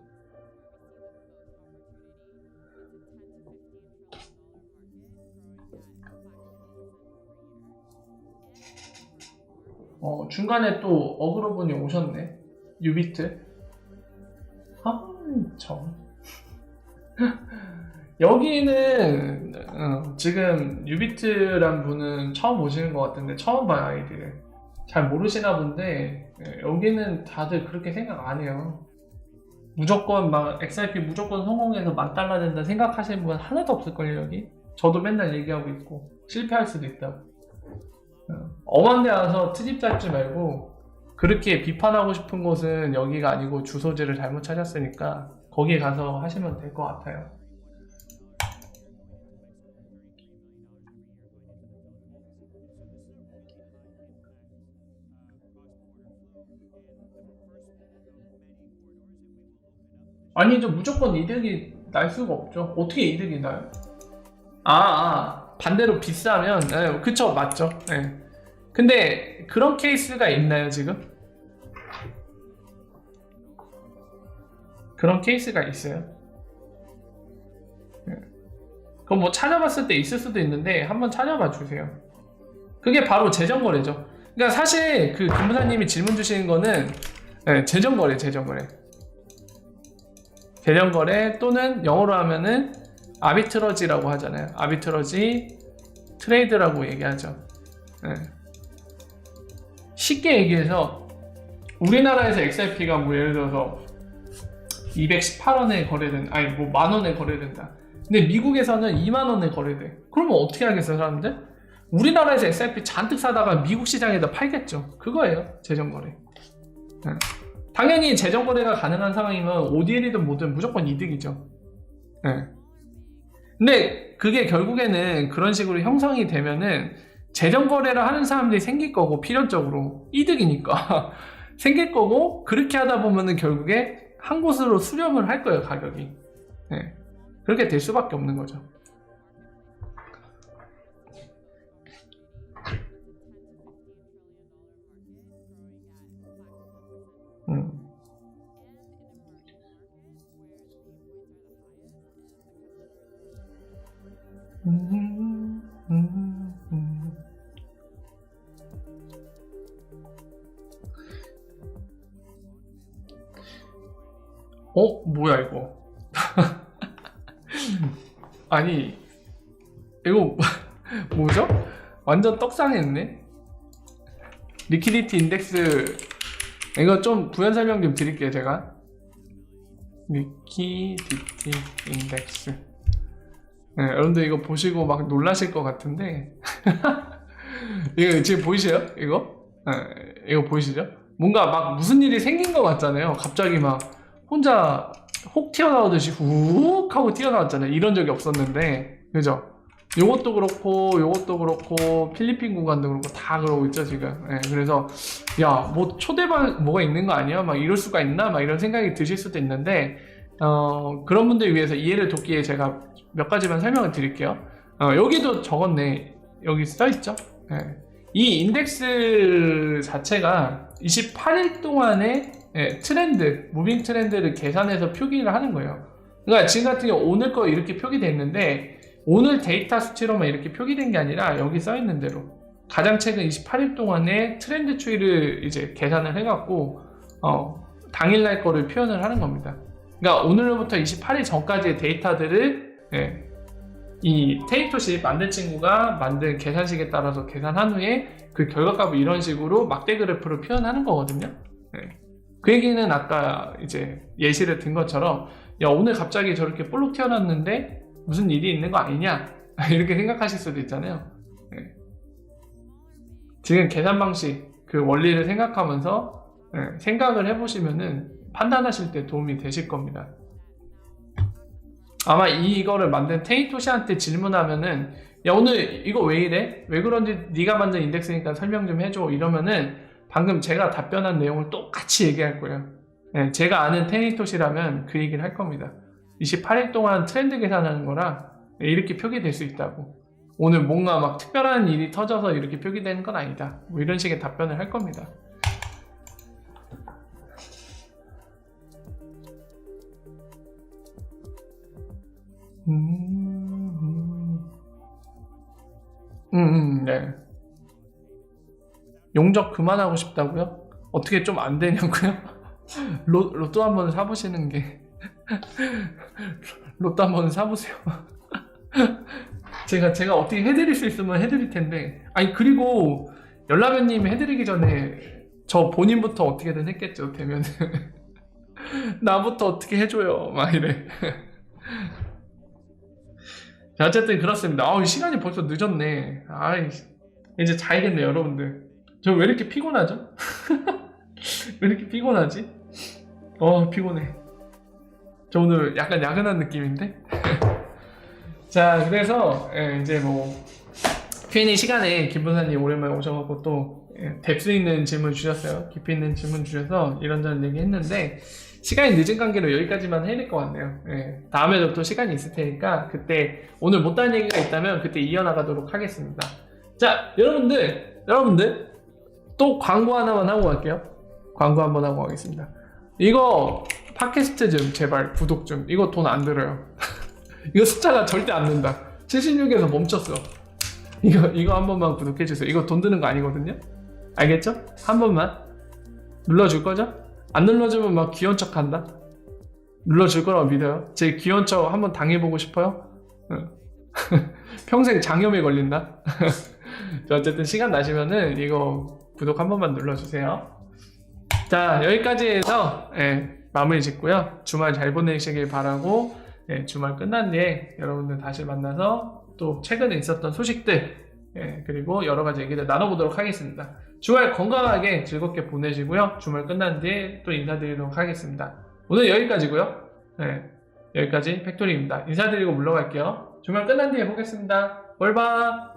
중간에 또 어그로분이 오셨네. 유비트. 여기는 지금 유비트란 분은 처음 오시는 것 같은데 처음 봐요, 아이디를. 잘 모르시나 본데 여기는 다들 그렇게 생각 안 해요. 무조건 막 XRP 무조건 성공해서 10,000달러 된다 생각하시는 분 하나도 없을걸요, 여기. 저도 맨날 얘기하고 있고 실패할 수도 있다고. 엄한 데 와서 트집 잡지 말고 그렇게 비판하고 싶은 곳은 여기가 아니고 주소지를 잘못 찾았으니까 거기에 가서 하시면 될 것 같아요. 아니죠. 무조건 이득이 날 수가 없죠. 어떻게 이득이 나요? 반대로 비싸면 그쵸, 맞죠. 근데 그런 케이스가 있나요, 지금? 그런 케이스가 있어요. 그럼 뭐 찾아봤을 때 있을 수도 있는데 한번 찾아봐 주세요. 그게 바로 재정거래죠. 그러니까 사실 그 김부사님이 질문 주시는 거는 재정거래 또는 영어로 하면은 아비트러지라고 하잖아요. 아비트러지 트레이드라고 얘기하죠. 쉽게 얘기해서 우리나라에서 XRP가 뭐 예를 들어서 218원에 거래된, 아니 뭐 만원에 거래된다. 근데 미국에서는 2만원에 거래돼. 그러면 어떻게 하겠어요, 사람들? 우리나라에서 XRP 잔뜩 사다가 미국 시장에다 팔겠죠. 그거예요, 재정거래. 당연히 재정거래가 가능한 상황이면 ODL이든 뭐든 무조건 이득이죠. 근데 그게 결국에는 그런 식으로 형성이 되면은 재정거래를 하는 사람들이 생길 거고, 필연적으로 이득이니까 생길 거고, 그렇게 하다 보면은 결국에 한 곳으로 수렴을 할 거예요, 가격이. 그렇게 될 수밖에 없는 거죠. 뭐야 이거. 아니 이거 뭐죠? 완전 떡상했네. 리퀴디티 인덱스, 이거 좀 부연 설명 좀 드릴게요. 제가 리퀴디티 인덱스, 네, 여러분들 이거 보시고 막 놀라실 것 같은데 이거 지금 보이세요? 이거? 네, 이거 보이시죠? 뭔가 막 무슨 일이 생긴 것 같잖아요. 갑자기 막 혼자 혹 튀어나오듯이 훅 하고 튀어나왔잖아요. 이런 적이 없었는데, 그죠? 요것도 그렇고 필리핀 구간도 그렇고 다 그러고 있죠 지금. 네, 그래서 야, 뭐 초대박 뭐가 있는 거 아니야? 막 이럴 수가 있나? 막 이런 생각이 드실 수도 있는데, 그런 분들 위해서 이해를 돕기에 제가 몇 가지만 설명을 드릴게요. 여기도 적었네. 여기 써있죠? 네. 이 인덱스 자체가 28일 동안의 트렌드, 무빙 트렌드를 계산해서 표기를 하는 거예요. 그러니까 지금 같은 경우 오늘 거 이렇게 표기되어 있는데, 오늘 데이터 수치로만 이렇게 표기된 게 아니라 여기 써있는 대로 가장 최근 28일 동안의 트렌드 추이를 이제 계산을 해갖고 당일날 거를 표현을 하는 겁니다. 그러니까 오늘로부터 28일 전까지의 데이터들을 이 테이토시 만든 친구가 만든 계산식에 따라서 계산한 후에 그 결과값을 이런 식으로 막대 그래프로 표현하는 거거든요. 그 얘기는 아까 이제 예시를 든 것처럼, 야, 오늘 갑자기 저렇게 볼록 튀어났는데 무슨 일이 있는 거 아니냐 이렇게 생각하실 수도 있잖아요. 지금 계산 방식, 그 원리를 생각하면서 생각을 해보시면은 판단하실 때 도움이 되실 겁니다. 아마 이거를 만든 테이토시한테 질문하면은, 야, 오늘 이거 왜 이래? 왜 그런지 네가 만든 인덱스니까 설명 좀 해줘 이러면은 방금 제가 답변한 내용을 똑같이 얘기할 거예요. 제가 아는 테이토시라면 그 얘기를 할 겁니다. 28일 동안 트렌드 계산하는 거라 이렇게 표기될 수 있다고. 오늘 뭔가 막 특별한 일이 터져서 이렇게 표기되는 건 아니다. 뭐 이런 식의 답변을 할 겁니다. 네. 용적 그만하고 싶다고요? 어떻게 좀 안 되냐고요? 로또 한번 사보시는 게 로또 한번 사보세요. 제가 어떻게 해드릴 수 있으면 해드릴 텐데. 아니, 그리고 열라면님 해드리기 전에 저 본인부터 어떻게든 했겠죠. 되면 나부터 어떻게 해줘요 막 이래. 자, 어쨌든 그렇습니다. 시간이 벌써 늦었네. 이제 자야겠네 여러분들. 저 왜 이렇게 피곤하죠? 왜 이렇게 피곤하지? 피곤해. 저 오늘 약간 야근한 느낌인데? 자, 그래서 이제 뭐 Q&A 시간에 김분사님 오랜만에 오셔갖고 또 뎁스 있는 질문 주셨어요. 깊이 있는 질문 주셔서 이런저런 얘기 했는데, 시간이 늦은 관계로 여기까지만 해야 될 것 같네요. 다음에도 또 시간이 있을 테니까 그때 오늘 못한 얘기가 있다면 그때 이어나가도록 하겠습니다. 자, 여러분들 또 광고 하나만 하고 갈게요. 광고 한번 하고 가겠습니다. 이거 팟캐스트 좀 제발 구독 좀. 이거 돈 안 들어요. 이거 숫자가 절대 안 는다. 76에서 멈췄어. 이거 한 번만 구독해주세요. 이거 돈 드는 거 아니거든요. 알겠죠? 한 번만 눌러줄 거죠? 안 눌러주면 막 귀여운 척 한다. 눌러줄 거라고 믿어요. 제 귀여운 척 한번 당해보고 싶어요? 평생 장염에 걸린다. 어쨌든 시간 나시면은 이거 구독 한 번만 눌러주세요. 자, 여기까지 해서 마무리 짓고요. 주말 잘 보내시길 바라고, 주말 끝난 뒤에 여러분들 다시 만나서 또 최근에 있었던 소식들, 그리고 여러 가지 얘기를 나눠보도록 하겠습니다. 주말 건강하게 즐겁게 보내시고요. 주말 끝난 뒤에 또 인사드리도록 하겠습니다. 오늘 여기까지고요. 여기까지 팩토리입니다. 인사드리고 물러갈게요. 주말 끝난 뒤에 보겠습니다. 뭘 봐.